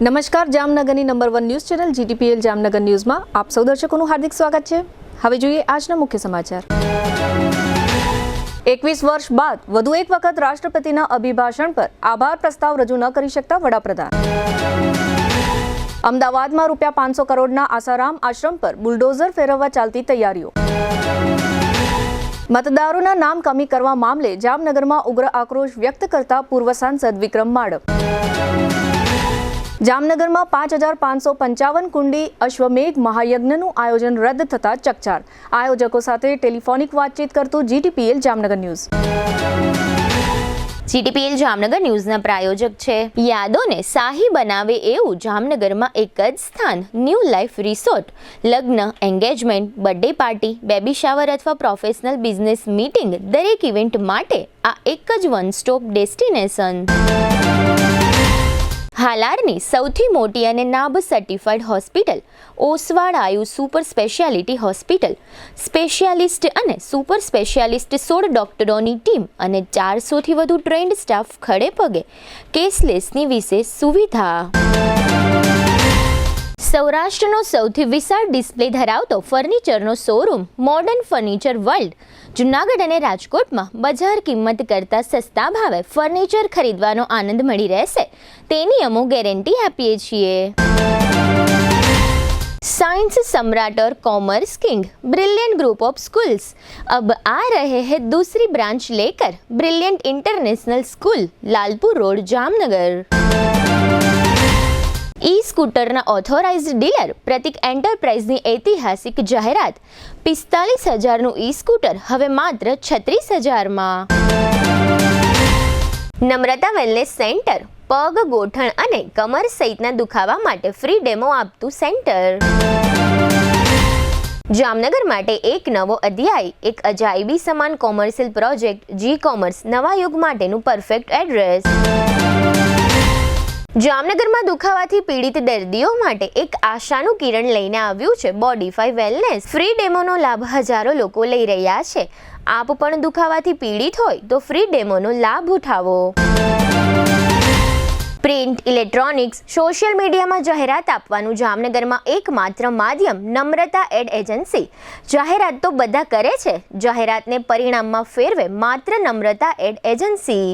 નમસ્કાર, જામનગરની number 1 news channel GTPL Jamnagar ન્યૂઝમાં આપ સૌ દર્શકોનું હાર્દિક સ્વાગત છે। હવે જોઈએ આજના મુખ્ય સમાચાર। 21 વર્ષ બાદ વધુ એક વખત રાષ્ટ્રપતિના અભિભાષણ પર આભાર પ્રસ્તાવ રજૂ ન કરી શકતા વડાપ્રધાન। અમદાવાદમાં ₹500 કરોડના આસારામ આશ્રમ પર બુલડોઝર ફેરવવા ચાલતી તૈયારીઓ। મતદારોના નામ કમી કરવા મામલે જામનગરમાં ઉગ્ર આક્રોશ વ્યક્ત કરતા પૂર્વ સાંસદ વિક્રમ માડમ। જામનગરમાં 5555 કુંડી અશ્વમેઘ મહાયજ્ઞનું આયોજન રદ થતા ચકચાર। આયોજકો સાથે ટેલિફોનિક વાતચીત કરતું GTPL Jamnagar news. GTPL Jamnagar ન્યૂઝના પ્રાયોજક છે યાદોને શાહી બનાવે એવું જામનગરમાં એક જ સ્થાન ન્યૂ લાઈફ રિસોર્ટ। લગ્ન, engagement, birthday party, baby shower અથવા પ્રોફેશનલ બિઝનેસ મીટિંગ દરેક ઇવેન્ટ માટે આ એક જ વન સ્ટોપ ડેસ્ટિનેશન। હાલારની સૌથી મોટી અને નાબ સર્ટિફાઈડ હોસ્પિટલ ઓસવાડ આયુ સુપર સ્પેશિયાલિટી હોસ્પિટલ। સ્પેશિયાલિસ્ટ અને સુપર સ્પેશિયાલિસ્ટ 16 ડોક્ટરોની ટીમ અને 400થી વધુ ટ્રેન્ડ સ્ટાફ ખડે પગે। કેશલેસની વિશેષ સુવિધા। સૌરાષ્ટ્રનો સૌથી વિશાળ ડિસ્પ્લે ધરાવતો ફર્નિચરનો showroom modern furniture world. Junagadh અને રાજકોટમાં બજાર કિંમત કરતાં સસ્તા ભાવે ફર્નિચર ખરીદવાનો આનંદ મળી રહેશે તેની અમો ગેરંટી આપીએ છીએ। साइंस सम्राट और commerce king brilliant group of schools अब आ रहे हैं दूसरी ब्रांच लेकर। Brilliant international school, Lalpur road, Jamnagar. E स्कूटરના ઓથોરાઇઝ્ડ ડીલર પ્રતિક એન્ટરપ્રાઇઝની ઐતિહાસિક જાહેરાત। 45,000નું ઈ સ્કૂટર હવે માત્ર 36,000માં। નમ્રતા વેલનેસ સેન્ટર પગ, ગોઠણ અને કમર સહિતના દુખાવા માટે ફ્રી ડેમો આપતું સેન્ટર। જામનગર માટે એક નવો અધ્યાય, એક અજાયબી સમાન કોમર્શિયલ પ્રોજેક્ટ જી કોમર્સ નવા યુગ માટેનું પરફેક્ટ એડ્રેસ। જામનગરમાં દુખાવાથી પીડિત દર્દીઓ માટે એક આશાનું કિરણ લઈને આવ્યું છે બોડીફાઈ વેલનેસ। ફ્રી ડેમોનો લાભ હજારો લોકો લઈ રહ્યા છે। આપ પણ દુખાવાથી પીડિત હોય તો ફ્રી ડેમોનો લાભ ઉઠાવો। પ્રિન્ટ, ઇલેક્ટ્રોનિક્સ, સોશિયલ મીડિયામાં જાહેરાત આપવાનું જામનગરમાં એકમાત્ર માધ્યમ નમ્રતા એડ એજન્સી। જાહેરાત તો બધા કરે છે, જાહેરાતને પરિણામમાં ફેરવે માત્ર નમ્રતા એડ એજન્સી।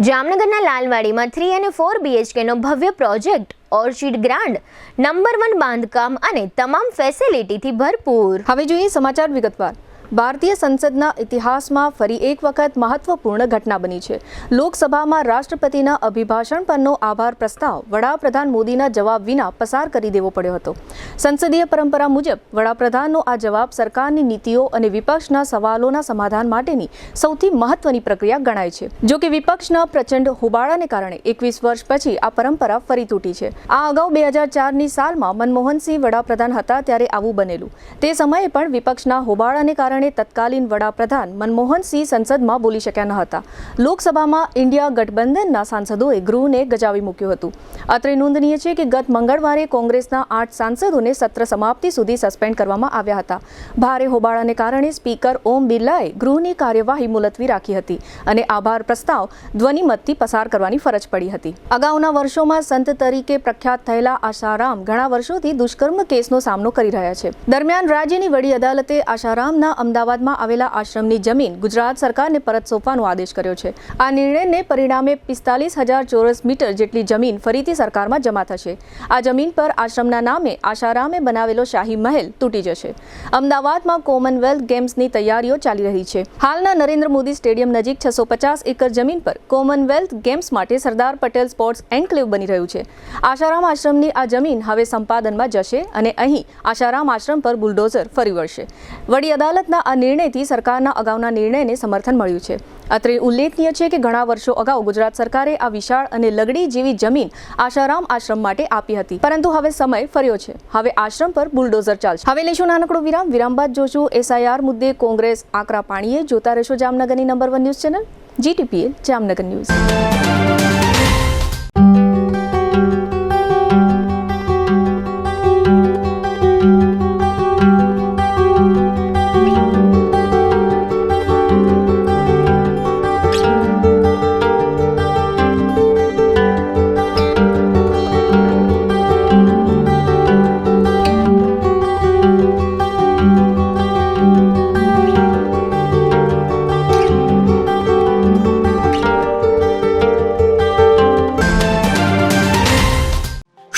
જામનગરના લાલવાડીમાં 3 અને 4 BHKનો ભવ્ય પ્રોજેક્ટ ઓર્ચિડ ગ્રાન્ડ નંબર 1 બાંધકામ અને તમામ ફેસિલિટીથી ભરપૂર। હવે જોઈએ સમાચાર વિગતવાર। ભારતીય સંસદના ઇતિહાસમાં ફરી એક વખત મહત્વપૂર્ણ ઘટના બની છે। લોકસભામાં રાષ્ટ્રપતિના અભિભાષણ પરનો આભાર પ્રસ્તાવ વડાપ્રધાન મોદીના જવાબ વિના પસાર કરી દેવો પડ્યો હતો। સંસદીય પરંપરા મુજબ વડાપ્રધાનનો આ જવાબ સરકારની નીતિઓ અને વિપક્ષના સવાલોના સમાધાન માટેની સૌથી મહત્વની પ્રક્રિયા ગણાય છે। જો કે વિપક્ષના પ્રચંડ હોબાળાને કારણે 21 વર્ષ પછી આ પરંપરા ફરી તૂટી છે। આ અગાઉ 2004ની સાલમાં મનમોહનસિંહ વડાપ્રધાન હતા ત્યારે આવું બનેલું। તે સમયે પણ વિપક્ષના હોબાળાને કારણે તત્કાલીન વડાપ્રધાન મનમોહનસિંહ સંસદમાં બોલી શક્યા ન હતા। લોકસભામાં ઇન્ડિયા ગઠબંધનના સાંસદોએ ગૃહને ગજાવી મૂક્યું હતું। અત્રે નોંધનીય છે કે ગત મંગળવારે કોંગ્રેસના 8 સાંસદોને સત્ર સમાપ્તિ સુધી સસ્પેન્ડ કરવામાં આવ્યા હતા। ભારે હોબાળાને કારણે સ્પીકર ઓમ બિરલાએ ગૃહની કાર્યવાહી મુલતવી રાખી હતી અને આભાર પ્રસ્તાવ ધ્વનિમતથી પસાર કરવાની ફરજ પડી હતી। અગાઉના વર્ષોમાં સંત તરીકે પ્રખ્યાત થયેલા આશારામ ઘણા વર્ષોથી દુષ્કર્મ કેસનો સામનો કરી રહ્યા છે। દરમિયાન રાજ્યની વડી અદાલતે આશારામના અમદાવાદમાં આવેલા આશ્રમની જમીન ગુજરાત સરકારને પરત સોંપવાનો આદેશ કર્યો છે। આ નિર્ણયને પરિણામે 45,000 ચોરસ મીટર જેટલી જમીન ફરીથી સરકારમાં જમા થશે। આ જમીન પર આશ્રમના નામે આશારામે બનાવેલો શાહી મહેલ તૂટી જશે। અમદાવાદમાં કોમનવેલ્થ ગેમ્સની તૈયારીઓ ચાલી રહી છે। હાલના નરેન્દ્ર મોદી સ્ટેડિયમ નજીક 650 એકર જમીન પર કોમનવેલ્થ ગેમ્સ માટે સરદાર પટેલ સ્પોર્ટ્સ એન્કલેવ બની રહ્યું છે। આશારામ આશ્રમની આ જમીન હવે સંપાદનમાં જશે અને અહીં આશારામ આશ્રમ પર બુલડોઝર ફરી વળશે। વડી અદાલતના આ નિર્ણયથી સરકારના અગાઉના નિર્ણયને સમર્થન મળ્યું છે। અત્રે ઉલ્લેખનીય છે કે ઘણા વર્ષો અગાઉ ગુજરાત સરકારે આ વિશાળ અને લગડી જેવી જમીન આશારામ આશ્રમ માટે આપી હતી, પરંતુ હવે સમય ફર્યો છે। હવે આશ્રમ પર બુલડોઝર ચાલશે। હવે લેશું નાનકડો વિરામ। વિરામ બાદ જોશું SIR મુદ્દે કોંગ્રેસ આકરા પાણીએ। જોતા રહેશો જામનગરની number 1 news channel GTPL Jamnagar news.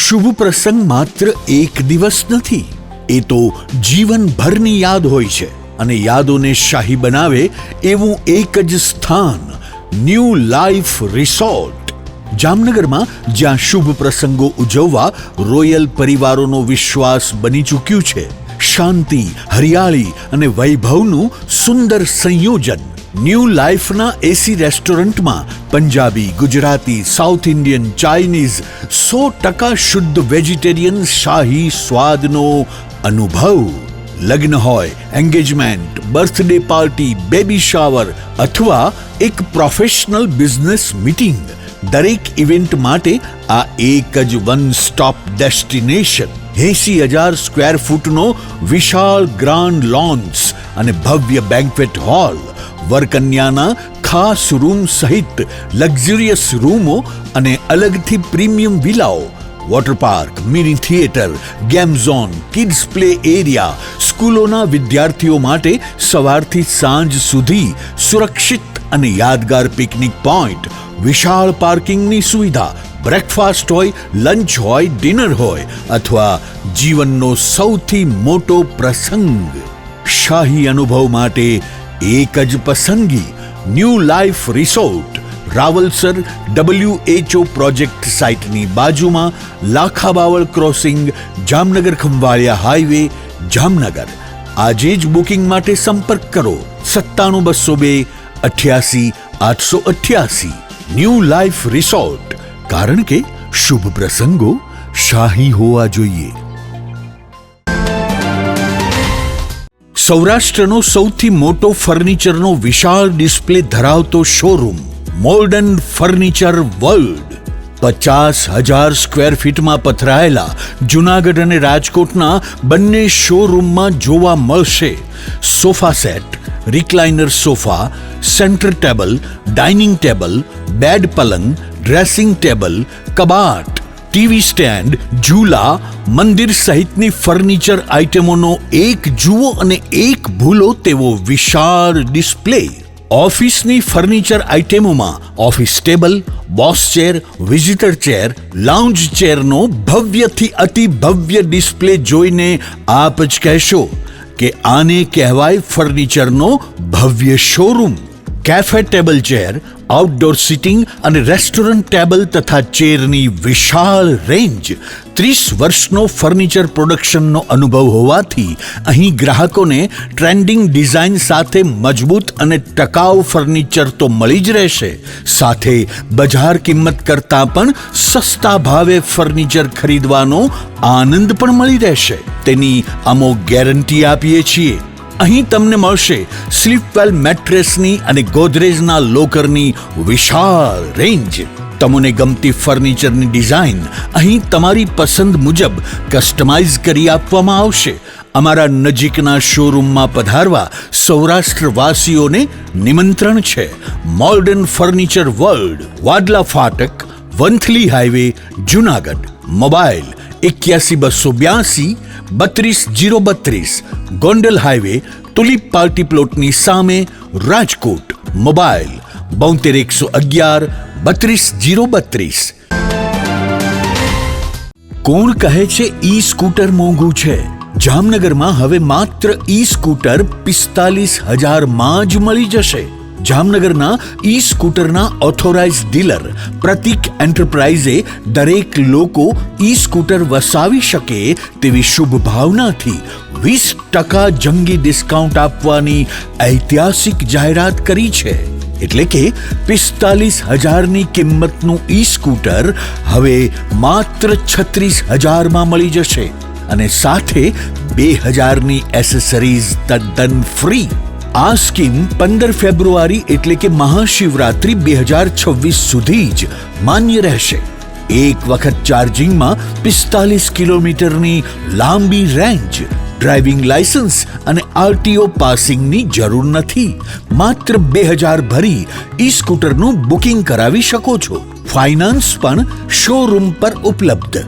શુભ પ્રસંગ માત્ર એક દિવસ નથી, એ તો જીવનભરની યાદ હોય છે. અને યાદોને શાહી બનાવે એવું એક જ સ્થાન, ન્યૂ લાઈફ રિસોર્ટ જામનગરમાં, જ્યાં શુભ પ્રસંગો ઉજવવા રોયલ પરિવારોનો વિશ્વાસ બની ચૂક્યું છે. શાંતિ, હરિયાળી અને વૈભવનું સુંદર સંયોજન. ન્યૂ લાઈફના એસી રેસ્ટોરન્ટમાં Punjabi, Gujarati, south Indian, Chinese, 100% શુદ્ધ વેજીટેરિયન શાહી સ્વાદનો અનુભવ. લગ્ન હોય, engagement, birthday party, baby shower અથવા એક પ્રોફેશનલ બિઝનેસ મીટિંગ, દરેક ઇવેન્ટ માટે આ એક જ વન સ્ટોપ ડેસ્ટિનેશન. 80,000 સ્ક્વેર ફૂટનો વિશાળ ગ્રાન્ડ લોન્સ અને ભવ્ય બેન્ક્વેટ હોલ, વરકન્યાના ખાસ રૂમ સહિત લક્ઝરિયસ રૂમો અને અલગથી પ્રીમિયમ વિલાઓ, water park, mini theatre, game zone, kids play area, સ્કૂલોના વિદ્યાર્થીઓ માટે સવારથી સાંજ સુધી સુરક્ષિત અને યાદગાર પિકનિક પોઈન્ટ, વિશાળ પાર્કિંગની સુવિધા, બ્રેકફાસ્ટ હોય, લંચ હોય, ડિનર હોય અથવા જીવનનો સૌથી મોટો પ્રસંગ. શાહી અનુભવ માટે એક જ પસંદગી, new life resort, Rawalsar WHO project સાઇટની બાજુમાં, લાખાબાવળ ક્રોસિંગ, જામનગર ખંભાળિયા હાઈવે, જામનગર. આજે જ બુકિંગ માટે સંપર્ક કરો 97 202 88 888. ન્યૂ લાઈફ રિસોર્ટ, કારણ કે શુભ પ્રસંગો શાહી હોવા જોઈએ. સૌરાષ્ટ્રનો સૌથી મોટો ફર્નિચરનો વિશાળ ડિસ્પ્લે ધરાવતો showroom, modern furniture world. 50,000 square ફીટમાં પથરાયેલા જૂનાગઢ અને રાજકોટના બંને શોરૂમમાં જોવા મળશે sofa set, recliner sofa, centre table, dining table, bed પલંગ, ડ્રેસિંગ ટેબલ, કબાટ, ટીવી સ્ટેન્ડ, ઝૂલા, મંદિર સહિતની ફર્નિચર આઇટમોનો એક જુઓ અને એક ભૂલો તેવો વિશાળ ડિસ્પ્લે. ઓફિસની ફર્નિચર આઇટમોમાં office table, boss chair, visitor chair, lounge ચેરનો ભવ્યથી અતિ ભવ્ય ડિસ્પ્લે જોઈને આપ જ કહેશો કે આને કહેવાય ફર્નિચરનો ભવ્ય showroom. Cafe table chair, outdoor sitting અને રેસ્ટોરન્ટ ટેબલ તથા ચેરની વિશાળ રેન્જ. 30 વર્ષનો ફર્નિચર પ્રોડક્શનનો અનુભવ હોવાથી અહીં ગ્રાહકોને ટ્રેન્ડિંગ ડિઝાઇન સાથે મજબૂત અને ટકાઉ ફર્નિચર તો મળી જ રહેશે, સાથે બજાર કિંમત કરતાં પણ સસ્તા ભાવે ફર્નિચર ખરીદવાનો આનંદ પણ મળી રહેશે, તેની અમો ગેરંટી આપીએ છીએ. અહીં તમને મળશે સ્લીપવેલ મેટ્રેસની અને ગોદરેજના લોકરની વિશાળ રેન્જ. તમને ગમતી ફર્નિચરની ડિઝાઇન અહીં તમારી પસંદ મુજબ કસ્ટમાઇઝ કરી આપવામાં આવશે. અમારા નજીકના શોરૂમમાં પધારવા સૌરાષ્ટ્રવાસીઓને નિમંત્રણ છે. મોડર્ન ફર્નિચર વર્લ્ડ, વાડલા ફાટક, Vanthali highway, Junagadh. Mobile 81 282 32 032, Gondal highway, tulip party પ્લોટની સામે, રાજકોટ. મોબાઈલ 72 111 32 032. કોણ કહે છે ઈ સ્કૂટર મોંઘું છે? જામનગરમાં હવે માત્ર ઈ સ્કૂટર 45,000 માં જ મળી જશે. જામનગરના ઈ સ્કૂટરના ઓથોરાઇઝ ડીલર પ્રતિક એન્ટરપ્રાઇઝે દરેક લોકો ઈ સ્કૂટર વસાવી શકે તેવી શુભ ભાવનાથી 20% જંગી ડિસ્કાઉન્ટ આપવાની ઐતિહાસિક જાહેરાત કરી છે. એટલે કે 45,000ની કિંમતનું ઈ સ્કૂટર હવે માત્ર 36,000 માં મળી જશે અને સાથે 2,000ની એસેસરીઝ તદ્દન ફ્રી. આ સ્કીમ 15 ફેબ્રુઆરી એટલે કે મહાશિવરાત્રી 2026 સુધી જ માન્ય રહેશે. એક વખત ચાર્જિંગમાં 45 કિલોમીટરની લાંબી રેન્જ. ડ્રાઇવિંગ લાયસન્સ અને RTO પાસિંગની જરૂર નથી. માત્ર 2,000 ભરી ઈ સ્કૂટરનું બુકિંગ કરાવી શકો છો. ફાઇનાન્સ પણ શોરૂમ પર ઉપલબ્ધ.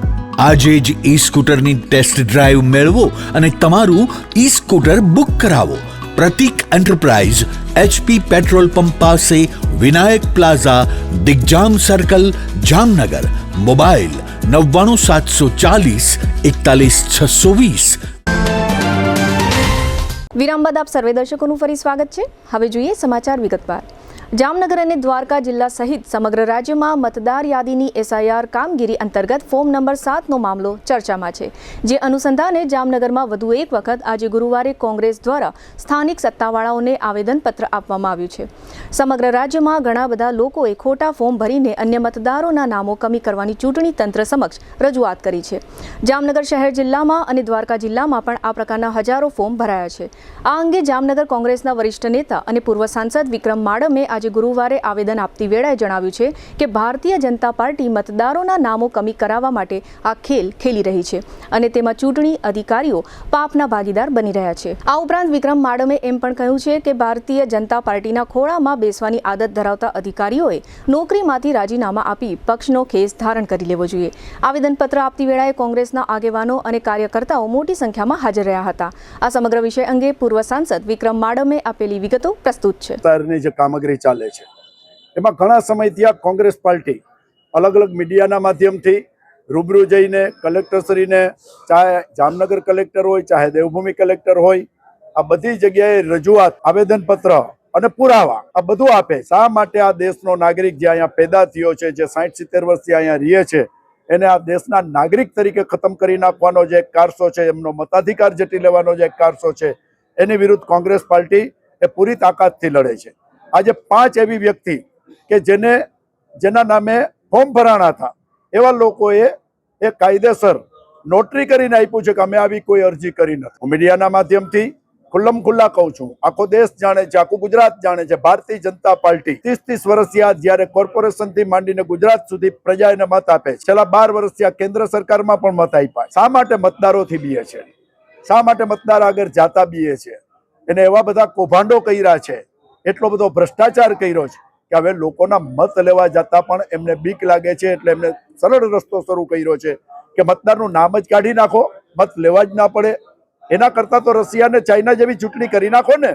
આજે જ ઈ સ્કૂટરની ટેસ્ટ ડ્રાઈવ મેળવો અને તમારું ઈ સ્કૂટર બુક કરાવો. પ્રતીક એન્ટરપ્રાઇઝ, HP પેટ્રોલ પંપ પાસે, Vinayak plaza, Digjam circle, Jamnagar. Mobile 99 740 41 620. વિરામ બાદ આપ સર્વે દર્શકોનું ફરી સ્વાગત છે. હવે જોઈએ સમાચાર વિગતવાર. જામનગર અને દ્વારકા જિલ્લા સહિત સમગ્ર રાજ્યમાં મતદાર યાદીની SIR કામગીરી અંતર્ગત ફોર્મ નંબર 7નો મામલો ચર્ચામાં છે. જે અનુસંધાને જામનગરમાં વધુ એક વખત આજે ગુરુવારે કોંગ્રેસ દ્વારા સ્થાનિક સત્તાવાળાઓને આવેદનપત્ર આપવામાં આવ્યું છે. સમગ્ર રાજ્યમાં ઘણા બધા લોકોએ ખોટા ફોર્મ ભરીને અન્ય મતદારોના નામો કમી કરવાની ચૂંટણી તંત્ર સમક્ષ રજૂઆત કરી છે. જામનગર શહેર જિલ્લામાં અને દ્વારકા જિલ્લામાં પણ આ પ્રકારના હજારો ફોર્મ ભરાયા છે. આ અંગે જામનગર કોંગ્રેસના વરિષ્ઠ નેતા અને પૂર્વ સાંસદ વિક્રમ માડમે આજે ગુરુવારે આવેદન આપતી વેળાએ જણાવ્યું છે કે ભારતીય જનતા પાર્ટી મતદારોના નામો કમી કરાવવા માટે આ ખેલ ખેલી રહી છે અને તેમાં ચૂંટણી અધિકારીઓ પાપના ભાગીદાર બની રહ્યા છે. આ ઉપરાંત વિક્રમ માડમે એમ પણ કહ્યું છે કે ભારતીય જનતા પાર્ટીના ખોળામાં બેસવાની આદત ધરાવતા અધિકારીઓએ નોકરીમાંથી રાજીનામા આપી પક્ષનો ખેસ ધારણ કરી લેવો જોઈએ. આવેદનપત્ર આપતી વેળાએ કોંગ્રેસના આગેવાનો અને કાર્યકર્તાઓ મોટી સંખ્યામાં હાજર રહ્યા હતા. આ સમગ્ર વિષય અંગે પૂર્વ સાંસદ વિક્રમ માડમે આપેલી વિગતો પ્રસ્તુત છે. કામગીરી ચાલે છે એમાં ઘણા સમયથી આ કોંગ્રેસ પાર્ટી અલગ અલગ મીડિયાના માધ્યમથી રૂબરૂ જઈને કલેક્ટરશ્રીને, ચાહે જામનગર કલેક્ટર હોય, ચાહે દેવભૂમિ કલેક્ટર હોય, આ બધી જગ્યાએ રજૂઆત, આવેદનપત્ર અને પુરાવા આ બધું આપે. શા માટે આ દેશનો નાગરિક જે અહીંયા પેદા થયો છે, જે 60-70 વર્ષથી અહીંયા રહે છે, એને આ દેશના નાગરિક તરીકે ખતમ કરી નાખવાનો જે એક કારસો છે, એમનો મતાધિકાર જટી લેવાનો જે એક કારસો છે, એની વિરુદ્ધ કોંગ્રેસ પાર્ટી એ પૂરી તાકાતથી લડે છે. આજે 5 એવી વ્યક્તિ કે જેના નામે ફોર્મ ભરાણા હતા, એવા લોકોએ એ કાયદેસર નોટરી કરીને આપ્યું છે કે અમે આવી કોઈ અરજી કરી નથી. હું મીડિયાના માધ્યમથી ખુલ્લમ ખુલ્લા કહું છું, આખો દેશ જાણે છે, આખું ગુજરાત જાણે છે, ભારતીય જનતા પાર્ટી 30 વર્ષથી આ જ્યારે કોર્પોરેશનથી માંડીને ગુજરાત સુધી પ્રજા એને મત આપે છે. છેલ્લા 12 વર્ષથી આ કેન્દ્ર સરકારમાં પણ મત આપ્યા. શા માટે મતદારોથી બીએ છે? શા માટે મતદાર આગળ જાતા બીએ છે? એને એવા બધા કૌભાંડો કર્યા છે, એટલો બધો ભ્રષ્ટાચાર કર્યો છે કે હવે લોકોના મત લેવા જતા પણ એમને બીક લાગે છે. એટલે એમને સરળ રસ્તો શરૂ કર્યો છે કે મતદારનું નામ જ કાઢી નાખો, મત લેવા જ ના પડે. એના કરતાં તો રશિયા ને ચાઇના જેવી ચૂંટણી કરી નાખો ને,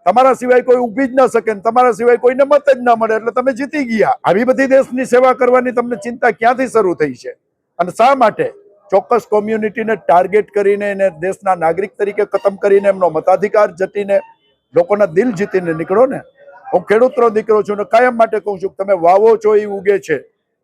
તમારા સિવાય કોઈ ઊભી જ ન શકે, તમારા સિવાય કોઈને મત જ ના મળે, એટલે તમે જીતી ગયા. આવી બધી દેશની સેવા કરવાની તમને ચિંતા ક્યાંથી શરૂ થઈ છે? અને શા માટે ચોક્કસ કોમ્યુનિટીને ટાર્ગેટ કરીને એને દેશના નાગરિક તરીકે ખતમ કરીને એમનો મતાધિકાર જટીને લોકોના દિલ જીતીને નીકળો ને. હું ખેડૂતનો દીકરો છું ને કાયમ માટે કહું છું કે તમે વાવો છો એ ઉગે છે.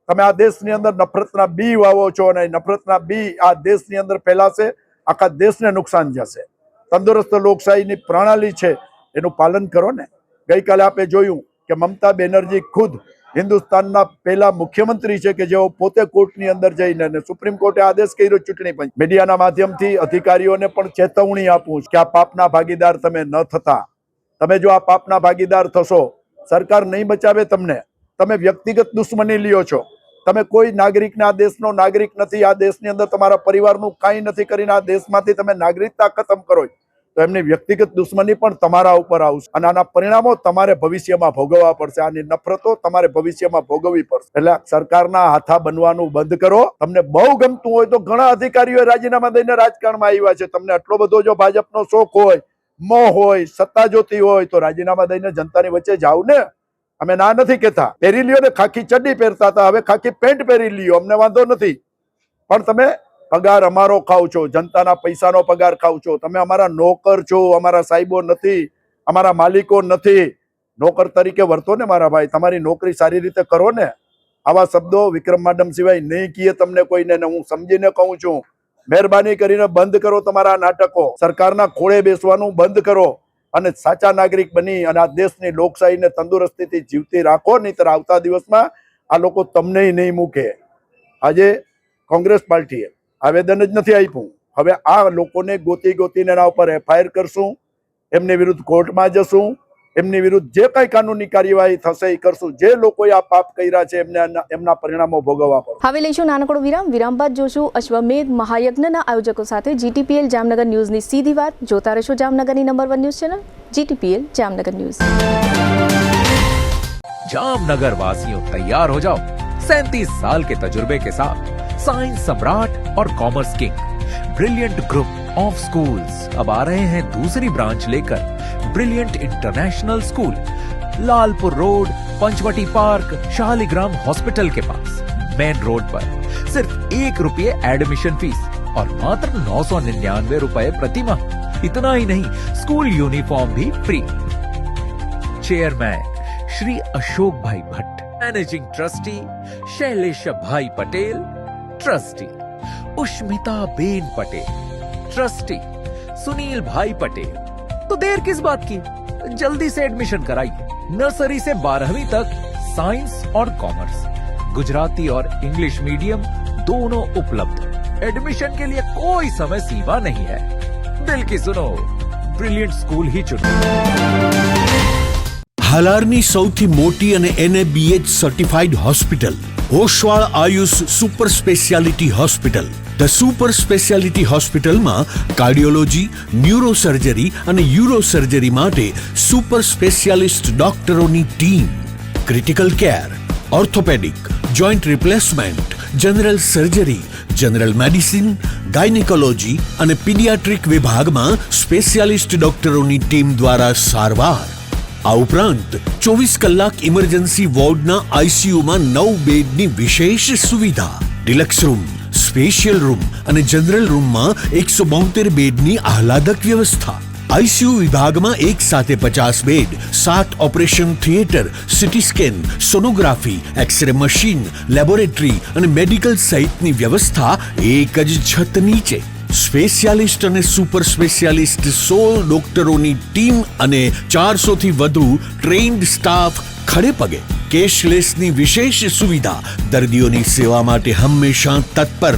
તમે આ દેશની અંદર નફરતના બી વાવો છો અને નફરતના બી આ દેશની અંદર ફેલાશે, આખા દેશને નુકસાન જશે. તંદુરસ્ત લોકશાહીની પ્રણાલી છે, એનું પાલન કરો ને. ગઈકાલે આપણે જોયું કે મમતા બેનર્જી ખુદ હિન્દુસ્તાનના પહેલા મુખ્યમંત્રી છે કે જેઓ પોતે કોર્ટની અંદર જઈને સુપ્રીમ કોર્ટે આદેશ કર્યો ચૂંટણી પંચ. મીડિયાના માધ્યમથી અધિકારીઓને પણ ચેતવણી આપું કે આ પાપના ભાગીદાર તમે ન થતા. તમે જો આ પાપના ભાગીદાર થશો, સરકાર નહીં બચાવે તમને. તમે વ્યક્તિગત દુશ્મની લ્યો છો. તમે કોઈ નાગરિકને, આ દેશનો નાગરિક નથી, આ દેશની અંદર તમારા પરિવારનું કાંઈ નથી કરીને આ દેશમાંથી તમે નાગરિકતા ખતમ કરો તો એમની વ્યક્તિગત દુશ્મની પણ તમારા ઉપર આવશે અને આના પરિણામો તમારે ભવિષ્યમાં ભોગવવા પડશે. આની નફરતો તમારે ભવિષ્યમાં ભોગવવી પડશે. એટલે સરકારના હાથા બનવાનું બંધ કરો. તમને બહુ ગમતું હોય તો ઘણા અધિકારીઓ રાજીનામા દઈને રાજકારણમાં આવ્યા છે. તમને આટલો બધો જો ભાજપનો શોખ હોય, મોહ હોય, સત્તા જોતી હોય તો રાજીનામા દઈને જનતાની વચ્ચે જાવ ને. અમે ના નથી કહેતા, પહેરી લ્યો ને. ખાખી ચડ્ડી પહેરતા હતા, હવે ખાખી પેન્ટ પહેરી લ્યો, અમને વાંધો નથી. પણ તમે પગાર અમારો ખાવ છો, જનતાના પૈસાનો પગાર ખાવ છો. તમે અમારા નોકર છો, અમારા સાહેબો નથી, અમારા માલિકો નથી. નોકર તરીકે વર્તો ને મારા ભાઈ. તમારી નોકરી સારી રીતે કરો ને. આવા શબ્દો વિક્રમ માડમ સિવાય નહીં કહીએ તમને કોઈને. હું સમજીને કહું છું, મહેરબાની કરીને બંધ કરો તમારા નાટકો. સરકારના ખોળે બેસવાનું બંધ કરો અને સાચા નાગરિક બની અને આ દેશની લોકશાહીને તંદુરસ્તીથી જીવતી રાખો. નહીંતર આવતા દિવસમાં આ લોકો તમને નહીં મૂકે. આજે કોંગ્રેસ પાર્ટીએ આવેદન જ નથી આપ્યું. હવે આ લોકોને ગોતીને એના ઉપર FIR કરશું, એમની વિરુદ્ધ કોર્ટમાં જશું, એમની વિરુદ્ધ જે કઈ કાનૂની કાર્યવાહી થશે એ કરશું. જે લોકોએ આ પાપ કર્યા છે એમના પરિણામો ભોગવવા પડશે. હવે લઈશું નાનકડો વિરામ. વિરામ બાદ જોશું અશ્વમેધ મહાયજ્ઞના આયોજકો સાથે GTPL જામનગર ન્યૂઝની સીધી વાત. જોતા રહેશો જામનગરની number 1 news channel GTPL Jamnagar news. Jamnagar वासियों तैयार हो जाओ 37 साल के तजुर्बे के साथ साइंस सम्राट और commerce king brilliant group of schools अब आ रहे हैं दूसरी ब्रांच लेकर, brilliant international school, Lalpur road, Panchvati park, Shaligram hospital के पास, मेन रोड पर। सिर्फ ₹1 एडमिशन फीस और मात्र 999 रुपए प्रति माह। इतना ही नहीं, स्कूल यूनिफॉर्म भी free. Chairman Shri Ashok bhai Bhatt, managing trustee Shailesh bhai Patel, trustee Ushmita ben Patel, trustee Sunil bhai Patel. तो देर किस बात की, जल्दी से एडमिशन कराइए। नर्सरी से 12वीं तक साइंस और कॉमर्स, गुजराती और इंग्लिश मीडियम दोनों उपलब्ध। एडमिशन के लिए कोई समय सीमा नहीं है। दिल की सुनो, ब्रिलियंट स्कूल ही चुनो। હાલારની સૌથી મોટી અને NABH certified hospital Oshwal Ayush super speciality hospital. The super speciality હોસ્પિટલમાં કાર્ડિયોલોજી, ન્યુરોસર્જરી અને યુરોસર્જરી માટે સુપર સ્પેશિયાલિસ્ટ ડોક્ટરોની team, critical care, orthopaedic, joint replacement, general surgery, general medicine, gynaecology અને પીડિયાટ્રિક વિભાગમાં સ્પેશિયાલિસ્ટ ડોક્ટરોની ટીમ દ્વારા સારવાર. આ ઉપરાંત 24 કલાક ઇમરજન્સી વોર્ડના ICUમાં 9 બેડની વિશેષ સુવિધા, ડિલક્સ રૂમ, સ્પેશિયલ રૂમ અને જનરલ રૂમમાં 172 બેડની આહલાદક વ્યવસ્થા. ICU વિભાગમાં એક સાથે 50 bed, 7 operation theatre, CT scan, sonography, x-ray machine, laboratory અને મેડિકલ સહિતની વ્યવસ્થા એક જ છત નીચે. સ્પેશિયાલિસ્ટ અને સુપર સ્પેશિયાલિસ્ટ 16 ડોક્ટરોની ટીમ અને 400થી વધુ ટ્રેન્ડ સ્ટાફ ખડે પગે. કેશલેસની વિશેષ સુવિધા, દર્દીઓની સેવા માટે હંમેશા તત્પર.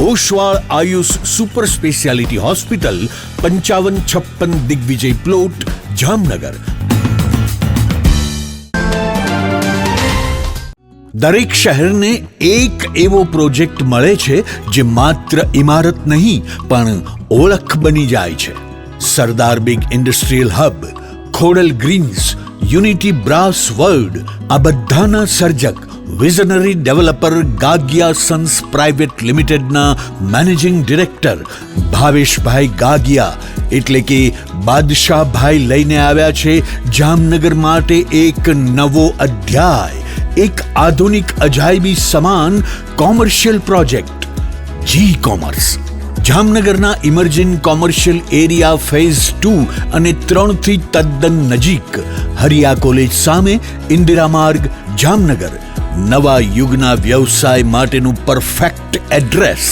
Oshwal Ayush super speciality hospital, 5556 Digvijay plot, Jamnagar. દરેક શહેરને એક એવો પ્રોજેક્ટ મળે છે જે માત્ર ઇમારત નહીં પણ ઓળખ બની જાય છે. Sardar big industrial hub, Khodal greens, unity brass world, આ બધાના સર્જક visionary developer Gagiya sons private લિમિટેડના મેનેજિંગ ડિરેક્ટર ભાવેશભાઈ ગાગિયા એટલે કે બાદશાહભાઈ લઈને આવ્યા છે જામનગર માટે એક નવો અધ્યાય, એક આધુનિક અજાયબી સમાન કોમર્શિયલ પ્રોજેક્ટ જી કોમર્સ. જામનગરના ઇમર્જિંગ કોમર્શિયલ એરિયા ફેઝ 2 અને 3 થી તદ્દન નજીક, હરિયા કોલેજ સામે, ઇન્દિરા માર્ગ, જામનગર. નવા યુગના વ્યવસાય માટેનું પરફેક્ટ એડ્રેસ.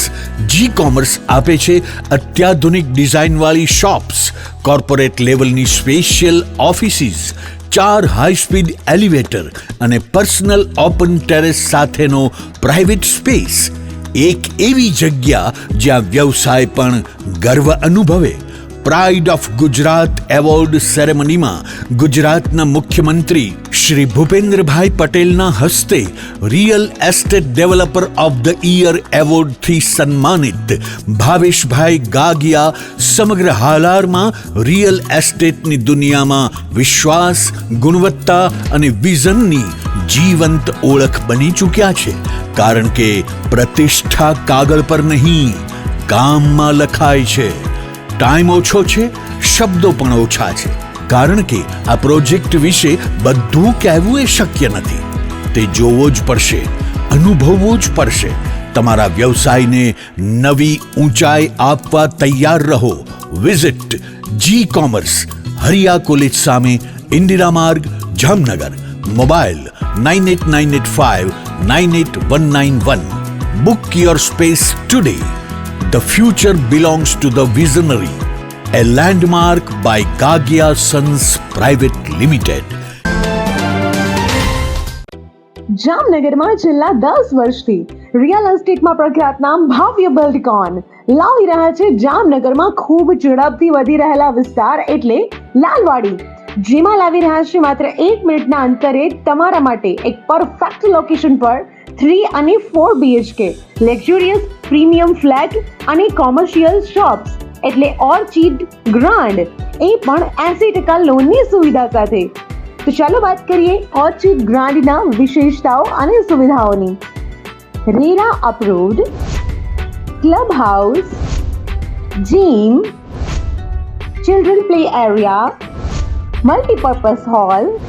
જી કોમર્સ આપે છે અત્યાધુનિક ડિઝાઇનવાળી શોપ્સ, કોર્પોરેટ લેવલની special offices, 4 high speed elevator અને પર્સનલ ઓપન ટેરેસ સાથેનો પ્રાઇવેટ સ્પેસ. એક એવી જગ્યા જ્યાં વ્યવસાય પણ ગર્વ અનુભવે. પ્રાઇડ ઓફ ગુજરાત એવોર્ડ સેરેમનીમાં ગુજરાતના મુખ્યમંત્રી શ્રી ભૂપેન્દ્રભાઈ પટેલના હસ્તે real estate developer of the year એવોર્ડથી સન્માનિત ભાવેશભાઈ ગાગિયા સમગ્ર હાલારમાં રિયલ એસ્ટેટની દુનિયામાં વિશ્વાસ, ગુણવત્તા અને વિઝનની જીવંત ઓળખ બની ચૂક્યા છે. કારણ કે પ્રતિષ્ઠા કાગળ પર નહીં, કામમાં લખાય છે. ટાઈમ ઓછો છે, શબ્દો પણ ઓછા છે, કારણ કે આ પ્રોજેક્ટ વિશે બધું કહેવું એ શક્ય નથી. તે જોવો જ પડશે, અનુભવવો જ પડશે. તમારા વ્યવસાયને નવી ઊંચાઈ આપવા તૈયાર રહો. વિઝિટ જી કોમર્સ, હરિયા કોલેજ સામે, ઇન્દિરા માર્ગ, Jamnagar. Mobile 9898598191. Book your space today. The future belongs to the visionary. A landmark by Gagia Sons Private Limited. જામનગરમાં છેલ્લા 10 વર્ષથી રિયલ એસ્ટેટમાં પ્રખ્યાત નામ ભવ્ય બિલ્ડકોન લાવી રહ્યા છે જામનગરમાં ખૂબ ઝડપથી વધી રહેલા વિસ્તાર એટલે લાલવાડી, જેમાં લાવી રહ્યા છે માત્ર 1 મિનિટના અંતરે તમારા માટે એક પરફેક્ટ લોકેશન પર 3 અને 4 BHK લક્ઝુરિયસ પ્રીમિયમ ફ્લેટ અને કોમર્શિયલ શોપ્સ એટલે ઓર્ચિડ ગ્રાન્ડ, એ પણ 80% લોનની સુવિધા સાથે. તો ચાલો વાત કરીએ ઓર્ચિડ ગ્રાન્ડના વિશેષતાઓ અને સુવિધાઓની. RERA approved, club house, gym, children play area, multi-purpose hall,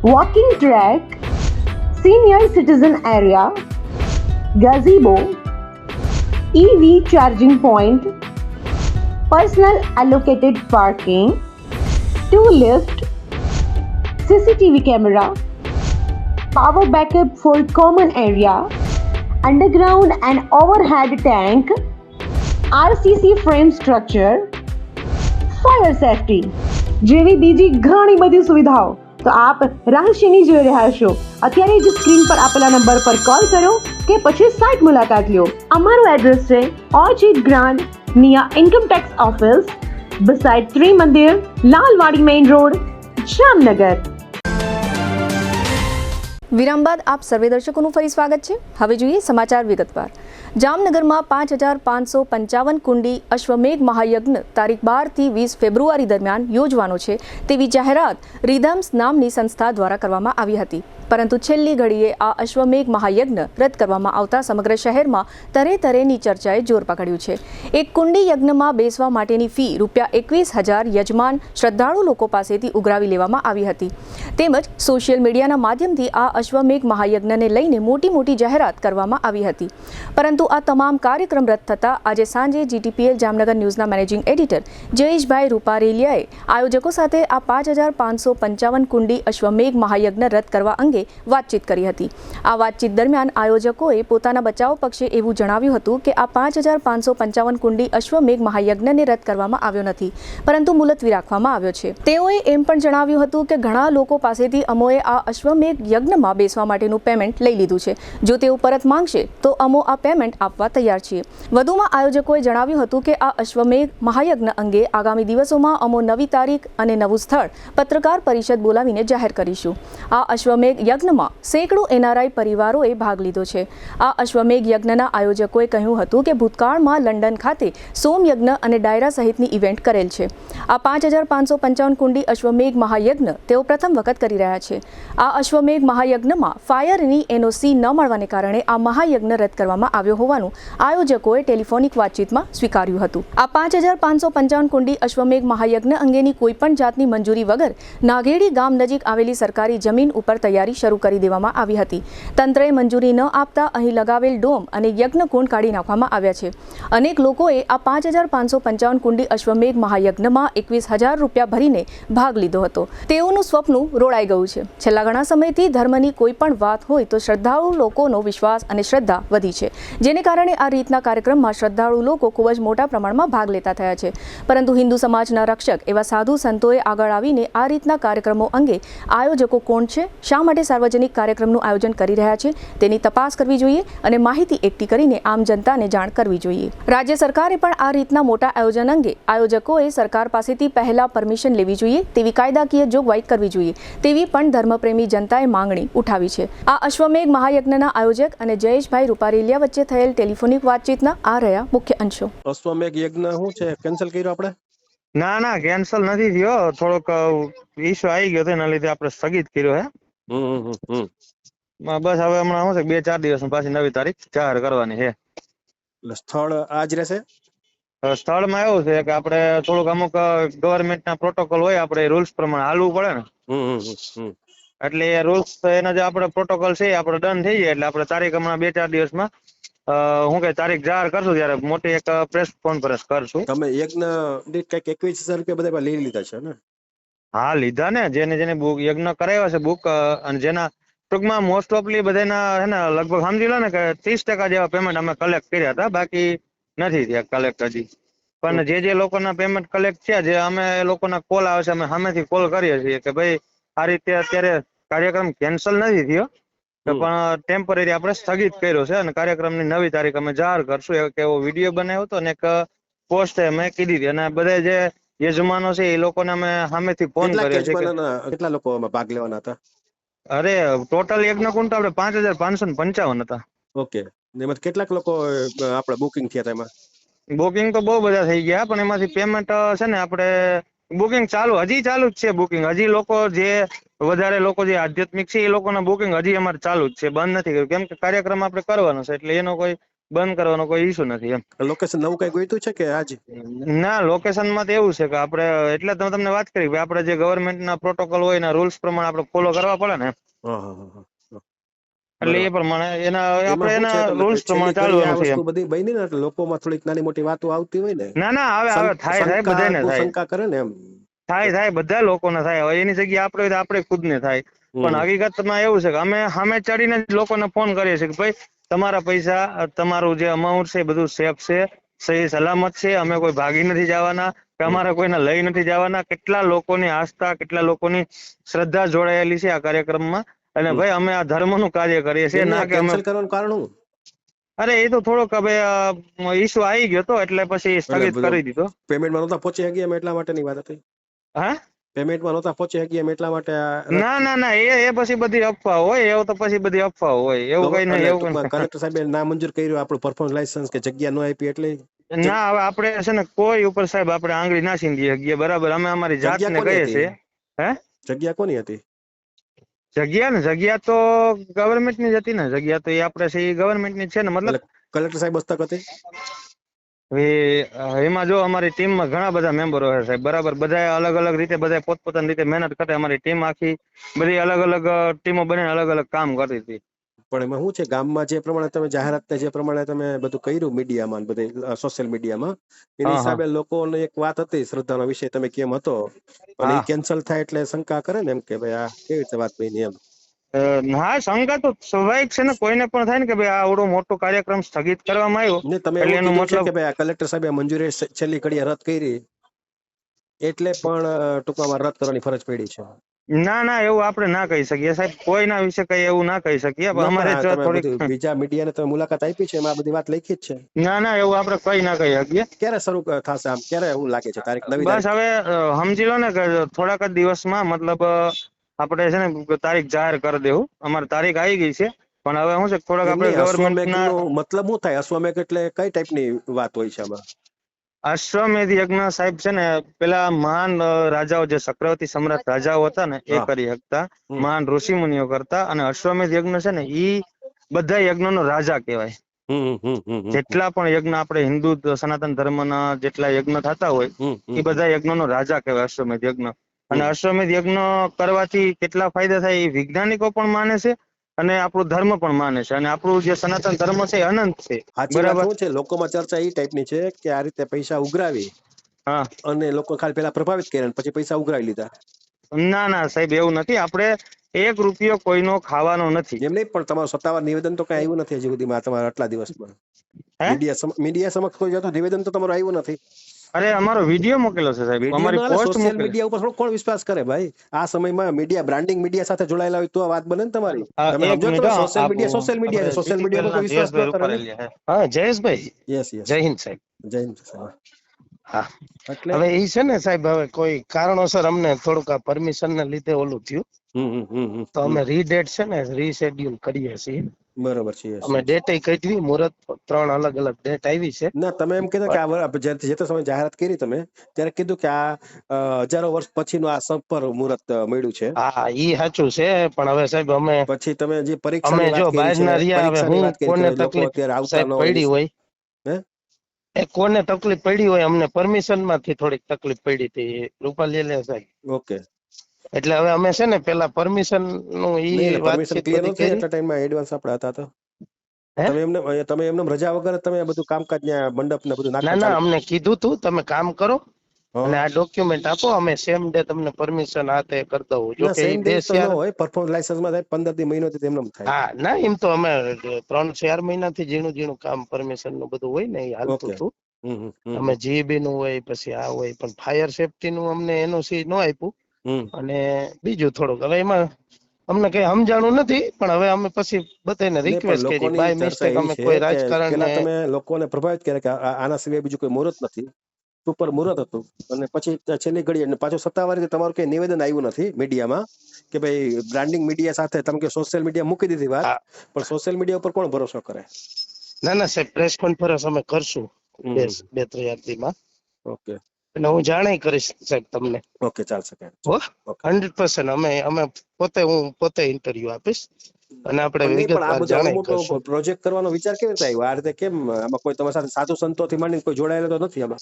walking track, senior citizen area, gazebo, EV charging point, personal allocated parking, 2 lift, CCTV camera, power backup for common area, underground and overhead tank, RCC frame structure, fire safety જેવી બીજી ઘણી બધી સુવિધાઓ તો આપ રહસ્યની જોઈ રહ્યા છો. અત્યારે જ સ્ક્રીન પર આપેલા નંબર પર કોલ કરો કે પછી સાઇટ મુલાકાત લો. અમારું એડ્રેસ છે orchid grand near income tax office beside Trimandir, Lalwadi main road, Jamnagar. વિરામ બાદ આપ સર્વે દર્શકોનું ફરી સ્વાગત છે. હવે જોઈએ સમાચાર વિગતવાર. જામનગરમાં 5555 કુંડી અશ્વમેઘ મહાયજ્ઞ તારીખ 12 થી 20 ફેબ્રુઆરી દરમિયાન યોજવાનો છે તેવી જાહેરાત રિધમ્સ નામની સંસ્થા દ્વારા કરવામાં આવી હતી. પરંતુ છેલ્લી ઘડીએ આ અશ્વમેઘ મહાયજ્ઞ રદ કરવામાં આવતા સમગ્ર શહેરમાં તરેતરેની ચર્ચાએ જોર પકડ્યું છે. એક કુંડી યજ્ઞમાં બેસવા માટેની ફી ₹21,000 યજમાન શ્રદ્ધાળુ લોકો પાસેથી ઉઘરાવી લેવામાં આવી હતી. તેમજ સોશિયલ મીડિયાના માધ્યમથી આ અશ્વમેઘ મહાયજ્ઞને લઈને મોટી જાહેરાત કરવામાં આવી હતી. પરંતુ આ તમામ કાર્યક્રમ રદ થતાં આજે સાંજે GTPL જામનગર ન્યૂઝના મેનેજિંગ એડિટર જયેશભાઈ રૂપારેલિયાએ આયોજકો સાથે આ 5555 કુંડી અશ્વમેઘ મહાયજ્ઞ રદ કરવા અંગે વાતચીત કરી હતી. આ વાતચીત દરમિયાન આયોજકોએ પોતાના બચાવ પક્ષે એવું જણાવ્યું હતું કે આ 5555 કુંડી અશ્વમેઘ મહાયજ્ઞને રદ કરવામાં આવ્યો નથી, પરંતુ મુલતવી રાખવામાં આવ્યો છે. તેઓએ એમ પણ જણાવ્યું હતું કે ઘણા લોકો પાસેથી અમોએ આ અશ્વમેઘ યજ્ઞમાં બેસવા માટેનું પેમેન્ટ લઈ લીધું છે. જો તેઓ પરત માંગશે તો અમો આ પેમેન્ટ આપવા તૈયાર છીએ. વધુમાં આયોજકોએ જણાવ્યું હતું કે આ અશ્વમેઘ મહાયજ્ઞ અંગે આગામી દિવસોમાં અમો નવી તારીખ અને નવું સ્થળ પત્રકાર પરિષદ બોલાવીને જાહેર કરીશું. આ અશ્વમેઘ યજ્ઞમાં સેંકડો NRI પરિવારોએ ભાગ લીધો છે. આ અશ્વમેઘ યજ્ઞના આયોજકોએ કહ્યું હતું કે ભૂતકાળમાં લંડન ખાતે સોમયજ્ઞ અને ડાયરા સહિતની ઇવેન્ટ કરેલ છે. આ 5555 કુંડી અશ્વમેઘ મહાયજ્ઞ તેઓ પ્રથમ વખત કરી રહ્યા છે. આ અશ્વમેઘ મહાયજ્ઞમાં ફાયરની NOC ન મળવાને કારણે આ મહાયજ્ઞ રદ કરવામાં આવ્યો હોવાનું આયોજકોએ ટેલિફોનિક વાતચીતમાં સ્વીકાર્યું હતું. આ 5555 કુંડી અશ્વમેઘ મહાયજ્ઞ અંગેની કોઈપણ જાતની મંજૂરી વગર નાગેડી ગામ નજીક આવેલી સરકારી જમીન ઉપર તૈયારી શરૂ કરી દેવામાં આવી હતી. તંત્રએ મંજૂરી ન આપતા અહીં લગાવેલ ડોમ અને યજ્ઞકુંડ કાઢી નાખવામાં આવ્યા છે. અનેક લોકોએ આ 5555 કુંડી અશ્વમેઘ મહાયજ્ઞમાં ₹21,000 ભરીને ભાગ લીધો હતો. તેઓનું સ્વપ્ન રોડાઈ ગયું છે. છેલ્લા ઘણા સમયથી ધર્મની કોઈ પણ વાત હોય તો શ્રદ્ધાળુ લોકોનો વિશ્વાસ અને શ્રદ્ધા વધી છે, જેને કારણે આ રીતના કાર્યક્રમમાં શ્રદ્ધાળુ લોકો ખૂબ જ મોટા પ્રમાણમાં ભાગ લેતા થયા છે. પરંતુ હિન્દુ સમાજના રક્ષક એવા સાધુ સંતોએ આગળ આવીને આ રીતના કાર્યક્રમો અંગે આયોજકો કોણ છે, શા માટે સાર્વજનિક કાર્યક્રમનું આયોજન કરી રહ્યા છે તેની તપાસ કરવી જોઈએ અને માહિતી એકઠી કરીને આમ જનતાને જાણ કરવી જોઈએ. રાજ્ય સરકારે પણ આ રીતના મોટા આયોજન અંગે આયોજકોએ સરકાર પાસેથી પહેલા પરમિશન લેવી જોઈએ તેવી કાયદાકીય જોગવાઈ કરવી જોઈએ તેવી પણ ધર્મપ્રેમી જનતાએ માંગણી ઉઠાવી છે. આ અશ્વમેઘ મહાયજ્ઞના આયોજક અને જયેશભાઈ રૂપારેલિયા વચ્ચે થયેલ ટેલિફોનિક વાતચીતના આ રહ્યા મુખ્ય અંશો. અશ્વમેઘ યજ્ઞ શું છે, કેન્સલ કર્યો આપણે? ના કેન્સલ નથી થયો, થોડોક ઇશ્યુ આવી ગયો એના લીધે આપણે સ્થગિત કર્યો હે. બસ હવે હમણાં શું છે 2-4 દિવસમાં પાછી નવી તારીખ જાહેર કરવાની છે. સ્થળ આજ રહેશે? સ્થળમાં એવું છે કે આપણે થોડુંક અમુક ગવર્મેન્ટના પ્રોટોકોલ હોય, આપણે રૂલ્સ પ્રમાણે હાલવું પડે ને, એટલે એ રૂલ્સ એના જે આપણે પ્રોટોકોલ છે આપણે ડન થઈ જાય એટલે આપણે તારીખ હમણાં 2-4 દિવસમાં હું કે તારીખ જાહેર કરશું ત્યારે મોટી એક પ્રેસ કોન્ફરન્સ કરશું. તમે યજ્ઞ દીઠ કઈક ₹21,000 બધા લઈ લીધા છે ને? હા લીધા ને, જેને બુક યજ્ઞ કરાવ્યા છે બુક, અને જેના ટૂંકમાં મોસ્ટ ઓફલી બધાના છે ને લગભગ સમજી લો ને કે 30% જેવા પેમેન્ટ અમે કલેક્ટ કર્યા હતા, બાકી નથી થયા કલેક્ટ હજી. પણ જે લોકોના પેમેન્ટ કલેક્ટ થયા, જે અમે લોકોના કોલ આવે છે અમે સામેથી કોલ કરીએ છીએ કે ભાઈ આ રીતે અત્યારે કાર્યક્રમ કેન્સલ નથી થયો પણ ટેમ્પરરી આપણે સ્થગિત કર્યો છે અને કાર્યક્રમની નવી તારીખ અમે જાહેર કરશું. એક એવો વિડીયો બનાવ્યો હતો અને એક પોસ્ટ અમે કીધી હતી અને બધા જે યજમાનો છે એ લોકોને અમે સામેથી ફોન કર્યો છે. કેટલા લોકો ભાગ લેવાના હતા? અરે ટોટલ યજ્ઞ કુંડ આપણે 5555 હતા. ઓકે, એમાં કેટલાક લોકો આપણે બુકિંગ થયા હતા? એમાં બુકિંગ તો બહુ બધા થઈ ગયા પણ એમાંથી પેમેન્ટ છે ને આપણે બુકિંગ હજી ચાલુ જ છે. બુકિંગ હજી લોકો જે વધારે લોકો જે આધ્યાત્મિક છે એ લોકોના બુકિંગ હજી અમારે ચાલુ જ છે, બંધ નથી કર્યું, કેમ કે કાર્યક્રમ આપણે કરવાનો છે એટલે એનો કોઈ બંધ કરવાનો કોઈ ઇસ્યુ નથી એમ. લોકેશન નવું કઈ ગોઈતું છે કે આજ? ના, લોકેશનમાં તો એવું છે કે આપણે એટલે તો તમને વાત કરી કે આપણે જે ગવર્મેન્ટના પ્રોટોકોલ હોય એના રૂલ્સ પ્રમાણે આપણે ફોલો કરવા પડે ને. હા હા હા હા. એટલે એ પ્રમાણે આપણે એમાં શું છે એના કે રૂલ્સ છેલ્લી પ્રમાણે ઘડીએ આ ચાલવાનું છે એમ. વસ્તુ બધી બની ને એટલે લોકોમાં થોડીક નાની મોટી વાતો આવતી હોય ને, ના ના, આવે થાય બધાને થાય. શંકા કરે ને એમ. થાય બધા લોકોને થાય. હવે એની જગ્યાએ આપણે હોય તો આપણે ખુદને થાય. પણ હકીકતમાં એવું છે કે અમે સામે ચડીને જ લોકોને ફોન કરીએ છીએ કે ભાઈ તમારા પૈસા, તમારું જે અમાઉન્ટ છે એ બધું સેફ છે, સહી સલામત છે, અમે કોઈ ભાગી નથી જવાના કે અમારે કોઈને લઈ નથી જવાના. કેટલા લોકોની આસ્થા, કેટલા લોકોની શ્રદ્ધા જોડાયેલી છે આ કાર્યક્રમમાં. અને ભાઈ અમે આ ધર્મનું કાર્ય કરીએ છીએ, ના કે અમે કેન્સલ કરવાનું કારણ શું? અરે એ તો થોડોક હવે ઈસ્યુ આવી ગયો તો એટલે પછી સ્થગિત કરી દીધો. પેમેન્ટમાં નહોતા પહોંચી શકી એમ એટલા માટેની વાત હતી. હા, પેમેન્ટમાં નહોતા પહોંચી શકી એમ એટલા માટે ના, એ પછી બધી અફવા હોય. એવું તો પછી બધી અફવા હોય, એવું કઈ નહીં. એવું કલેક્ટર સાહેબે ના મંજૂર કર્યું આપણું પરફોર્મન્સ લાયસન્સ કે જગ્યા ન આપી એટલે ના, હવે આપણે છે ને કોઈ ઉપર સાહેબ આપણે આંગળી ના સીંધી શકીએ. બરાબર, અમે અમારી જાતને કહીએ છીએ. હે, જગ્યા કોની હતી? જગ્યા તો ગવર્મેન્ટની જ હતી ને. જગ્યા તો એ આપણે છે એ ગવર્મેન્ટની છે ને. મતલબ કલેક્ટર સાહેબ હસ્તક હતી. એમાં જો અમારી ટીમમાં ઘણા બધા મેમ્બરો છે સાહેબ. બરાબર, બધા અલગ અલગ રીતે બધા પોતપોતાની રીતે મહેનત કરે. અમારી ટીમ આખી બધી અલગ અલગ ટીમો બનીને અલગ અલગ કામ કરતી હતી. પણ એમાં શું છે, ગામમાં જે પ્રમાણે તમે જાહેરાત જે પ્રમાણે તમે બધું કર્યું મીડિયામાં, બધે સોશિયલ મીડિયામાં, એની હિસાબે લોકોને એક વાત હતી શ્રદ્ધાનો વિષય તમે કેમ હતો, અને એ કેન્સલ થાય એટલે શંકા કરે ને એમ કે ભાઈ આ કેવી રીતે વાત બની એમ. હા, શંકા તો સ્વાભાવિક છે ને, કોઈને પણ થાય ને કે ભાઈ આવડો મોટો કાર્યક્રમ સ્થગિત કરવામાં આવ્યો. ને તમે એટલે એવું એનો કીધું છે મતલબ કે ભાઈ આ કલેક્ટર સાહેબે મંજૂરી છેલ્લી ઘડીએ રદ કરી એટલે પણ ટૂંકમાં રદ કરવાની ફરજ પડી છે. ના, એવું આપણે ના કહી શકીએ સાહેબ. કોઈના વિશે કઈ એવું ના કહી શકીએ. અમારે તમે થોડીક બધું બીજા મીડિયાને તમે મુલાકાત આપી છે એમાં આ બધી વાત લખી જ છે. ના, એવું આપણે કઈ ના કહી શકીએ. ક્યારે શરૂ થશે આમ, ક્યારે એવું લાગે છે તારીખ, નવી બસ તારીખ? હવે સમજી લો ને કે થોડાક જ દિવસમાં, મતલબ આપણે છે ને તારીખ જાહેર કરી દેવું. અમારી તારીખ આવી ગઈ છે, પણ હવે શું છે થોડાક આપણે ગવર્મેન્ટના મતલબ શું થાય? અશ્વમેઘ એટલે કઈ ટાઈપની વાત હોય છે આમાં? અશ્વમેધ યજ્ઞ સાહેબ છે ને, પેલા મહાન રાજાઓ જે ચક્રવર્તી સમ્રાટ રાજાઓ હતા ને એ કરી શકતા, મહાન ઋષિ મુનિઓ કરતા. અને અશ્વમેધ યજ્ઞ છે ને ઈ બધા યજ્ઞનો રાજા કહેવાય. જેટલા પણ યજ્ઞ આપણે હિન્દુ સનાતન ધર્મના જેટલા યજ્ઞ થતા હોય એ બધા યજ્ઞનો રાજા કહેવાય અશ્વમેધ યજ્ઞ. અને અશ્વમેધ યજ્ઞ કરવાથી કેટલા ફાયદા થાય એ વૈજ્ઞાનિકો પણ માને છે અને આપણું ધર્મ પણ માને છે. અને આપણું જે સનાતન ધર્મ છે એ અનંત છે. સાચી વાત શું છે, લોકોમાં ચર્ચા એ ટાઈપની છે કે આ રીતે પૈસા ઉઘરાવી અને લોકો ખાલી પેલા પ્રભાવિત કર્યા પછી પૈસા ઉઘરાવી લીધા. ના સાહેબ, એવું નથી. આપણે 1 રૂપિયો કોઈનો ખાવાનો નથી. એમ નહીં, પણ તમારું સત્તાવાર નિવેદન તો કઈ આવ્યું નથી હજી સુધીમાં તમારા આટલા દિવસમાં? મીડિયા સમક્ષ કોઈ જતો નિવેદન તો તમારું આવ્યું નથી? અરે અમારો વિડીયો મોકેલો છે સાહેબ, અમારી પોસ્ટ સોશિયલ મીડિયા ઉપર કોણ વિશ્વાસ કરે ભાઈ? આ સમયમાં મીડિયા, બ્રાન્ડિંગ મીડિયા સાથે જોડાયેલા હોય તો આ વાત બને ને તમારી. તમે સમજો તો સોશિયલ મીડિયા છે, સોશિયલ મીડિયા પર કોઈ વિશ્વાસ ન કરે. હા, જયેશભાઈ, યસ જય હિન્દ સાહેબ. જય હિન્દ સાહેબ. હા, હવે ઈ છે ને સાહેબ, હવે કોઈ કારણોસર અમને થોડુંક આ પરમિશન ને લીધે ઓલું થયું, તો અમે રીડેટ છે ને રીશેડ્યુલ કરીએ છીએ. બરોબર છે. અમે ડેટ કઢવી, મુહૂર્ત 3 અલગ અલગ ડેટ આવી છે. ના, તમે એમ કીધું કે આ જે તે સમય જાહેરાત કરી તમે ત્યારે કીધું કે આ હજારો વર્ષ પછીનું આ સફર મુહૂર્ત મળ્યું છે. હા, ઈ સાચું છે. પણ હવે સાહેબ અમે પછી તમે જે પરીક્ષા અમે જો બહારના રહ્યા, હવે હું કોને તકલીફ સાહેબ પડી હોય, કોને તકલીફ પડી હોય, અમને પરમિશન માંથી થોડીક તકલીફ પડી હતી રૂપાલી લે સાહેબ. ઓકે. એટલે હવે અમે છે ને પેલા પરમિશન નું ઈ પરમિશન ક્લિયર ન થઈ એટલા ટાઈમમાં એડવાન્સ આપણે હતા તો તમે એમને રજા વગર તમે બધું કામકાજ મંડપ ને બધું ના, અમને કીધું તું તમે કામ કરો અને આ ડોક્યુમેન્ટ આપો, અમે સેમ ડે તમને પરમિશન આતે કરી દઉં. જો કે ઈ 2 હોય પરફોર્મન્સ લાયસન્સ માં 15 દી મહિનો થી એમ થાય. હા, ના, એમ તો અમે 3-4 મહિનાથી ઝીણું કામ પરમિશન નું બધું હોય ને એ હાલતું હતું. અમે જીબી નું હોય, પછી આ હોય, પણ ફાયર સેફટી નું અમને એનઓસી ન આપ્યું. અને બીજું થોડુંક હવે એમાં અમને કઈ સમજાણું નથી, પણ હવે અમે પછી બધાને રિક્વેસ્ટ કરી, બાય મિસ્ટેક અમે કોઈ રાજકારણ તમે લોકોને પ્રભાવિત કર્યા કે આના સિવાય બીજું કોઈ મુહૂર્ત નથી, ઉપર મુહૂર્ત હતું, અને પછી છેલ્લી ઘડી પાછું સત્તાવાર રીતે તમારું કઈ નિવેદન આવ્યું નથી મીડિયામાં કે ભાઈ બ્રાન્ડિંગ મીડિયા સાથે તમે કે સોશિયલ મીડિયા મૂકી દીધી વાત, પણ સોશિયલ મીડિયા ઉપર કોણ ભરોસો કરે? ના સાહેબ, પ્રેસ કોન્ફરન્સ અમે કરશું 2-3 દિવસમાં. ઓકે. અને હું જાણ કરીશ સાહેબ તમને. ઓકે, ચાલશે. હો 100% અમે પોતે ઇન્ટરવ્યુ આપીશ અને આપણે વિગતવાર જાણ કરશું. પ્રોજેક્ટ કરવાનો વિચાર કેવી રીતે આવ્યો? આ રીતે કેમ? આમાં કોઈ તમારી સાથે સાધુ સંતોથી માંડીને કોઈ જોડાયેલો તો નથી આમાં?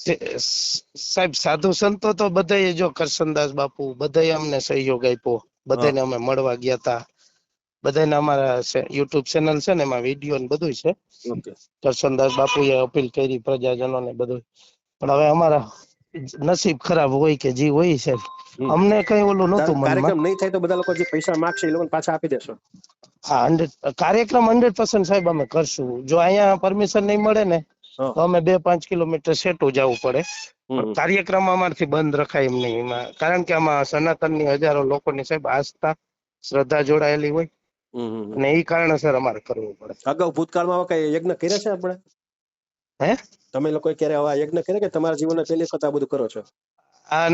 સાહેબ સાધુ સંતો તો બધાએ જો કરશનદાસ બાપુ બધાએ અમને સહયોગ આપ્યો, બધાને અમે મળવા ગયા હતા, બધાને અમારા યુટ્યુબ ચેનલ છે ને એમાં વિડીયો ને બધું છે. કરશનદાસ બાપુએ અપીલ કરી પ્રજાજનોને બધું, પણ હવે અમારા નસીબ ખરાબ હોય કે જે હોય છે, અમને કઈ ઓલું નતું. કાર્યક્રમ નહીં થાય તો બધા લોકો જે પૈસા માંગશે એ લોકોને પાછા આપી દેશો? હા, કાર્યક્રમ 100% સાહેબ અમે કરશું. જો અહીંયા પરમિશન નહીં મળે ને તો અમે 2-5 કિલોમીટર સેટું જવું પડે, પણ કાર્યક્રમ અમારથી બંધ રખાય એમ નહીં. એમાં કારણ કે આમાં સનાતનની હજારો લોકોની સાહેબ આસ્થા શ્રદ્ધા જોડાયેલી હોય અને એ કારણસર અમારે કરવું પડે. અગાઉ ભૂતકાળમાં કઈ યજ્ઞ કર્યા છે આપણે? તમે લોકો ક્યારે આવા યજ્ઞ કર્યા કે તમારા જીવનમાં પહેલી વખત આ બધું કરો છો?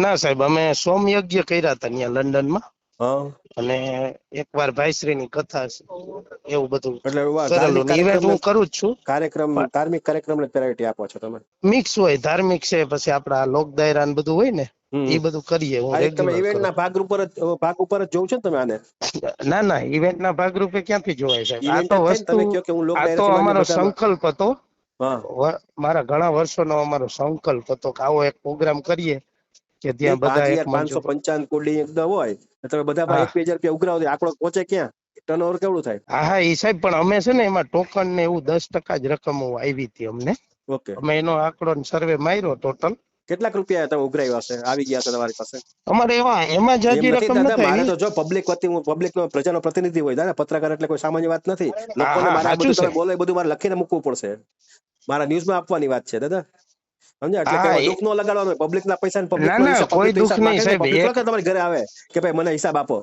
ના સાહેબ, અમે સોમ યજ્ઞ કર્યા હતા ત્યાં લંડનમાં, અને એકવાર ભાઈશ્રી ની કથા એવું બધું ઇવેન્ટ હું કરું જ છું. કાર્યક્રમ ધાર્મિક કાર્યક્રમને પ્રાયોરિટી આપો છો તમે? મિક્સ હોય, ધાર્મિક છે, પછી આપડા લોક દાયરા ને બધું હોય ને એ બધું કરીએ. તમે ઇવેન્ટ ના ભાગ ઉપર જ જોઉં છો ને તમે આને? ના, ઇવેન્ટ ના ભાગરૂપે ક્યાંથી જોવાય સાહેબ? આ તો વસ્તુ, આ તો અમારો સંકલ્પ હતો, મારા ઘણા વર્ષોનો અમારો સંકલ્પ હતો કે આવો એક પ્રોગ્રામ કરીએ કે ત્યાં બધા 555 કોડી એકદમ હોય, તમે બધા 1000 રૂપિયા ઉઘરાવો, આંકડો પહોંચે ક્યાં? ટર્નઓવર કેવડું થાય? હા એ સાહેબ, પણ અમે છે ને એમાં ટોકન ને એવું 10% જ રકમ આવી હતી અમને. અમે એનો આંકડો સર્વે માર્યો. ટોટલ કેટલાક રૂપિયા તમે ઉઘરાવ્યા છે, આવી ગયા છે તમારી પાસે? અમારે એમાં જ હજી રકમ નથી. મારે તો જો પબ્લિક નો પ્રજાનો પ્રતિનિધિ હોય દાદા, પત્રકાર એટલે કોઈ સામાન્ય વાત નથી. લોકોને મારે બધું તમે બોલો એ બધું મારે લખીને મૂકવું પડશે, મારા ન્યૂઝમાં આપવાની વાત છે દાદા, સમજ્યા? એટલે દુઃખ નો લગાડવાનો, પબ્લિક ના પૈસા તમારી ઘરે આવે કે ભાઈ મને હિસાબ આપો.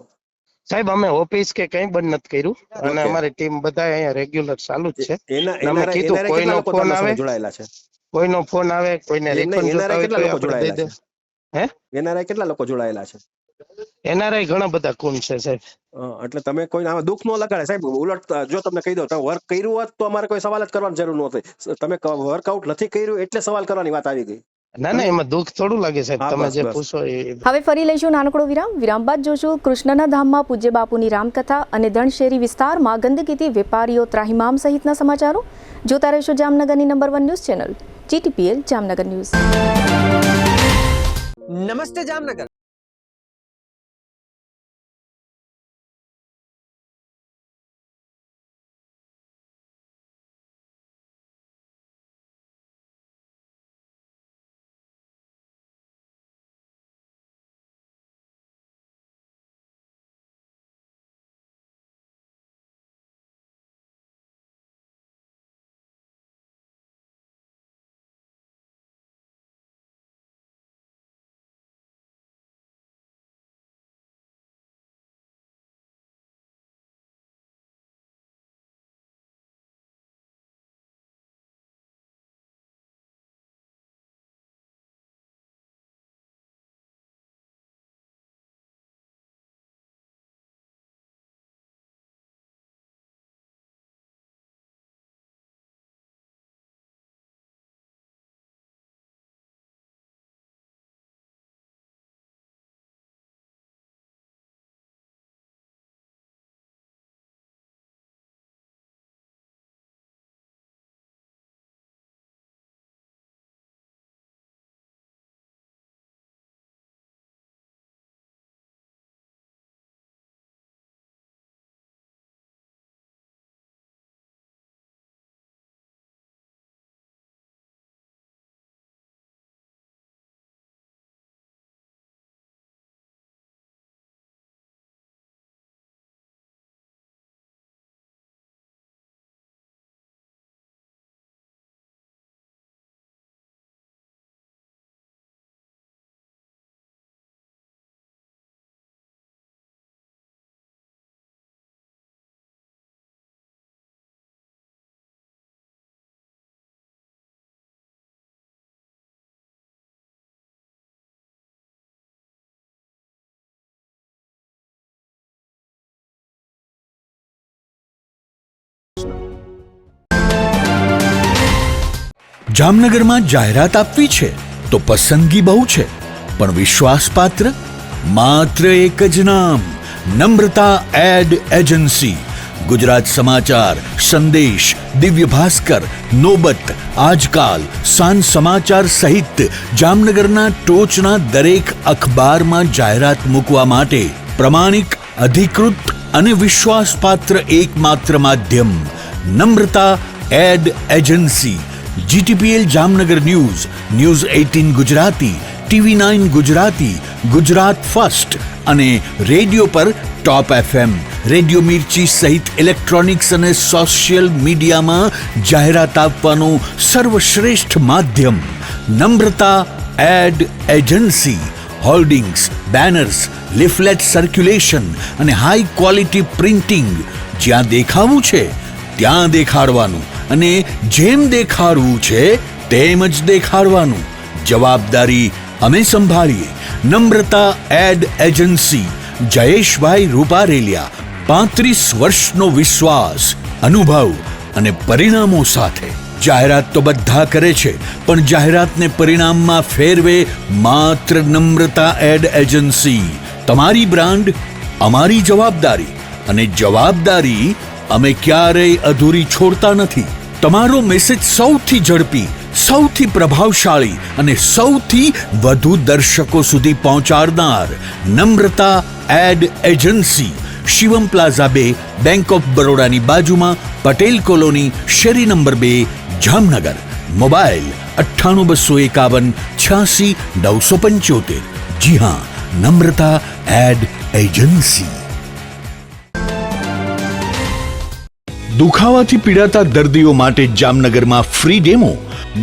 સાહેબ અમે ઓફિસ કે કઈ બંધ નથી કર્યું, અને અમારી ટીમ બધા અહીંયા રેગ્યુલર ચાલુ જ છે. અમે કીધું કોઈનો ફોન આવે, જોડાયેલા છે, કોઈનો ફોન આવે, કોઈને એનઆરઆઈ કેટલા લોકો જોડાયેલા છે? એનઆરઆઈ ઘણા બધા કુન છે સાહેબ. એટલે તમે કોઈને આમાં દુઃખ નો લગાડે સાહેબ. ઉલટ જો તમને કહી દો તમે વર્ક કર્યું હોત તો અમારે કોઈ સવાલ જ કરવાની જરૂર નહોતી. તમે વર્કઆઉટ નથી કર્યું એટલે સવાલ કરવાની વાત આવી ગઈ. ના, એમાં દુઃખ થોડું લાગે સાહેબ, તમે જે પૂછો એ. હવે ફરી લઈશું નાનકડો વિરામ બાદ જોશું કૃષ્ણના ધામમાં પૂજ્ય બાપુની રામકથા અને ધણશેરી વિસ્તારમાં ગંદકીથી વેપારીઓ ત્રાહિમામ સહિતના સમાચારો. જોતા રહેશો જામનગરની number 1 news channel GTPL Jamnagar news. નમસ્તે જામનગર. જામનગરમાં જાહેરાત આપવી છે, તો પસંદગી બહુ છે, પણ વિશ્વાસપાત્ર માત્ર એક જ નામ, નમ્રતા એડ એજન્સી. ગુજરાત સમાચાર, સંદેશ, દિવ્ય ભાસ્કર, નોબત, આજકાલ, સાંજ સમાચાર સહિત જામનગરના ટોચના દરેક અખબારમાં જાહેરાત મૂકવા માટે પ્રમાણિક, અધિકૃત અને વિશ્વાસપાત્ર એકમાત્ર માધ્યમ Namrata ad agency. GTPL Jamnagar news, news 18 Gujarati, TV9 Gujarati, Gujarat first અને રેડિયો પર ટોપ FM, રેડિયો મિર્ચી સહિત ઇલેક્ટ્રોનિક્સ અને સોશિયલ મીડિયામાં જાહેરાત આપવાનું સર્વશ્રેષ્ઠ માધ્યમ Namrata ad agency. Hoardings, banners, leaflet circulation અને હાઈ ક્વોલિટી પ્રિન્ટિંગ. જ્યાં દેખાવું છે ત્યાં દેખાડવાનું અને જેમ દેખાડવું છે તેમ જ દેખાડવાનું. જવાબદારી અમે સંભાળીએ. નમ્રતા એડ એજન્સી, જયેશભાઈ રૂપારેલિયા. 35 વર્ષનો વિશ્વાસ, અનુભવ અને પરિણામો સાથે. જાહેરાત તો બધા કરે છે, પણ જાહેરાતને પરિણામમાં ફેરવે માત્ર નમ્રતા એડ એજન્સી. તમારી બ્રાન્ડ, અમારી જવાબદારી, અને જવાબદારી અમે ક્યારેય અધૂરી છોડતા નથી. તમારો મેસેજ સૌથી ઝડપી, સૌથી પ્રભાવશાળી અને સૌથી વધુ દર્શકો સુધી પહોંચાડનાર Namrata ad agency. Shivam plaza 2, bank of બરોડાની બાજુમાં, પટેલ કોલોની, શેરી નંબર 2, જામનગર. મોબાઈલ 98 251 86 975. જી હા, નમ્રતા એડ એજન્સી. દુખાવાથી પીડાતા દર્દીઓ માટે જામનગરમાં free demo.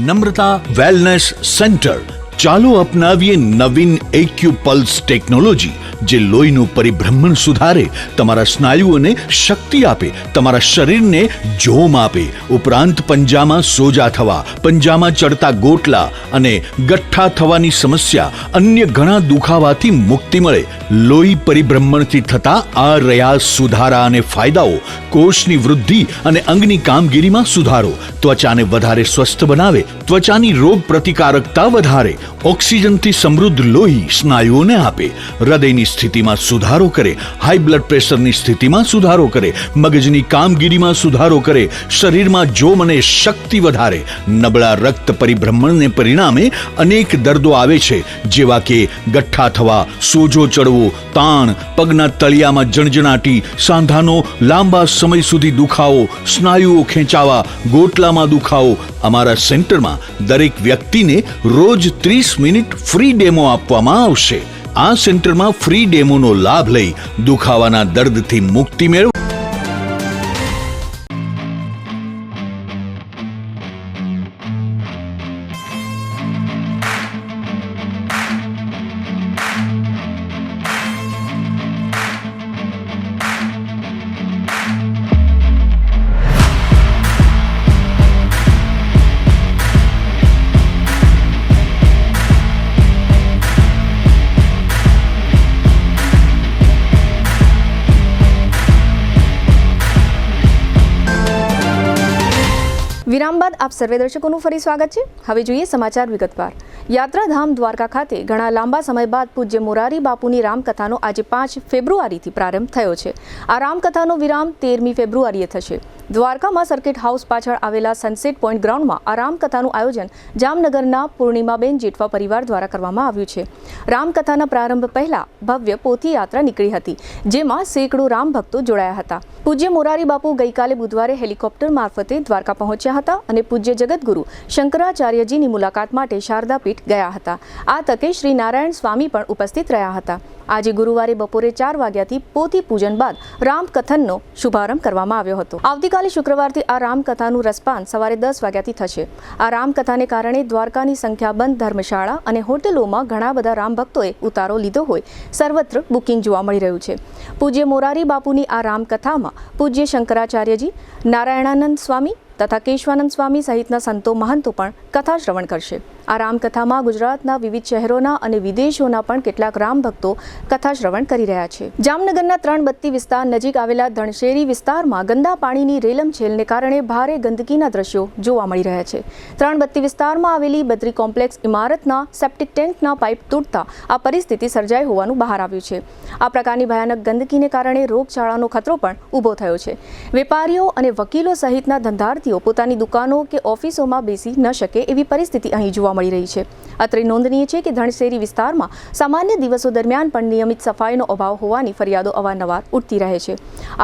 Namrata wellness centre. ચાલો અપનાવીએ નવીન એક્યુપલ્સ ટેકનોલોજી, જે લોહીનું પરિભ્રમણ સુધારે, તમારા સ્નાયુઓને શક્તિ આપે, તમારા શરીરને જોમ આપે. ઉપરાંત પંજામાં સોજા થવા, પંજામાં ચડતા ગોટલા અને ગઠ્ઠા થવાની સમસ્યા, અન્ય ઘણા દુખાવાથી મુક્તિ મળે. લોહી પરિભ્રમણથી થતા આ રહ્યા સુધારા અને ફાયદાઓ. કોષની વૃદ્ધિ અને અંગની કામગીરીમાં સુધારો, ત્વચાને વધારે સ્વસ્થ બનાવે, ત્વચાની રોગ પ્રતિકારકતા વધારે. ઓક્સિજનથી સમૃદ્ધ લોહી સ્નાયુઓને આપે. હૃદયની સ્થિતિમાં સુધારો કરે, હાઈ બ્લડ પ્રેશરની સ્થિતિમાં સુધારો કરે, મગજની કામગીરીમાં સુધારો કરે, શરીરમાં જોમ અને શક્તિ વધારે. નબળા રક્ત પરિભ્રમણને પરિણામે અનેક દર્દો આવે છે, જેવા કે ગઠ્ઠા થવા, સોજો ચડવો, તાણ, પગના તળિયામાં જણજણાટી, સાંધાનો લાંબા સમય સુધી દુખાવો, સ્નાયુઓ ખેંચાવા, ગોટલામાં દુખાવો. અમારા સેન્ટરમાં દરેક વ્યક્તિને રોજ 30 મિનિટ ફ્રી ડેમો આપવામાં આવશે. આ સેન્ટરમાં ફ્રી ડેમોનો લાભ લઈ દુખાવાના દર્દથી મુક્તિ મેળવો. વિરામ બાદ આપ સર્વે દર્શકોનું ફરી સ્વાગત છે. હવે જોઈએ સમાચાર વિગતવાર. યાત્રાધામ દ્વારકા ખાતે ઘણા લાંબા સમય બાદ પૂજ્ય મોરારી બાપુની રામકથાનો આજે 5 ફેબ્રુઆરીથી પ્રારંભ થયો છે. આ રામકથાનો વિરામ 13મી ફેબ્રુઆરીએ થશે. દ્વારકામાં સર્કિટ હાઉસ પાછળ આવેલા સનસેટ પોઈન્ટ ગ્રાઉન્ડમાં આ રામકથાનું આયોજન જામનગરના પૂર્ણિમાબેન જેઠવા પરિવાર દ્વારા કરવામાં આવ્યું છે. રામકથાના પ્રારંભ પહેલા ભવ્ય પોથી યાત્રા નીકળી હતી, જેમાં સેંકડો રામ ભક્તો જોડાયા હતા. પૂજ્ય મોરારી બાપુ ગઈકાલે બુધવારે હેલિકોપ્ટર મારફતે દ્વારકા પહોંચ્યા હતા અને પૂજ્ય જગતગુરુ શંકરાચાર્યજીની મુલાકાત માટે શારદા પીઠ ગયા હતા. આ તકે શ્રી નારાયણ સ્વામી પણ ઉપસ્થિત રહ્યા હતા. આજે ગુરુવારે બપોરે 4 વાગ્યાથી પોથી પૂજન બાદ રામકથનનો શુભારંભ કરવામાં આવ્યો હતો. આવતીકાલે શુક્રવારથી આ રામકથાનું રસપાન સવારે 10 વાગ્યાથી થશે. આ રામકથાને કારણે દ્વારકાની સંખ્યાબંધ ધર્મશાળા અને હોટેલોમાં ઘણા બધા રામ ભક્તોએ ઉતારો લીધો હોય સર્વત્ર બુકિંગ જોવા મળી રહ્યું છે. પૂજ્ય મોરારી બાપુની આ રામકથામાં પૂજ્ય શંકરાચાર્યજી, નારાયણાનંદ સ્વામી તથા કેશવાનંદ સ્વામી સહિતના સંતો મહંતો પણ કથા શ્રવણ કરશે. આ રામકથામાં ગુજરાતના વિવિધ શહેરોના અને વિદેશોના પણ કેટલાક રામ ભક્તો કથા શ્રવણ કરી રહ્યા છે. જામનગરના 3 બત્તી વિસ્તાર નજીક આવેલા ધણશેરી વિસ્તારમાં ગંદા પાણીની રેલમછેલને કારણે ભારે ગંદકીના દ્રશ્યો જોવા મળી રહ્યા છે. 3 બત્તી વિસ્તારમાં આવેલી બદ્રી કોમ્પ્લેક્સ ઇમારતના સેપ્ટિક ટેન્કના પાઇપ તૂટતા આ પરિસ્થિતિ સર્જાઈ હોવાનું બહાર આવ્યું છે. આ પ્રકારની ભયાનક ગંદકીને કારણે રોગચાળાનો ખતરો પણ ઊભો થયો છે. વેપારીઓ અને વકીલો સહિતના ધંધાર્થીઓ પોતાની દુકાનો કે ઓફિસોમાં બેસી ન શકે એવી પરિસ્થિતિ અહીં જોવા મળી રહી છે. અત્રે નોંધનીય છે કે ધણશેરી વિસ્તારમાં સામાન્ય દિવસો દરમિયાન પણ નિયમિત સફાઈનો અભાવ હોવાની ફરિયાદો અવારનવાર ઉઠતી રહે છે.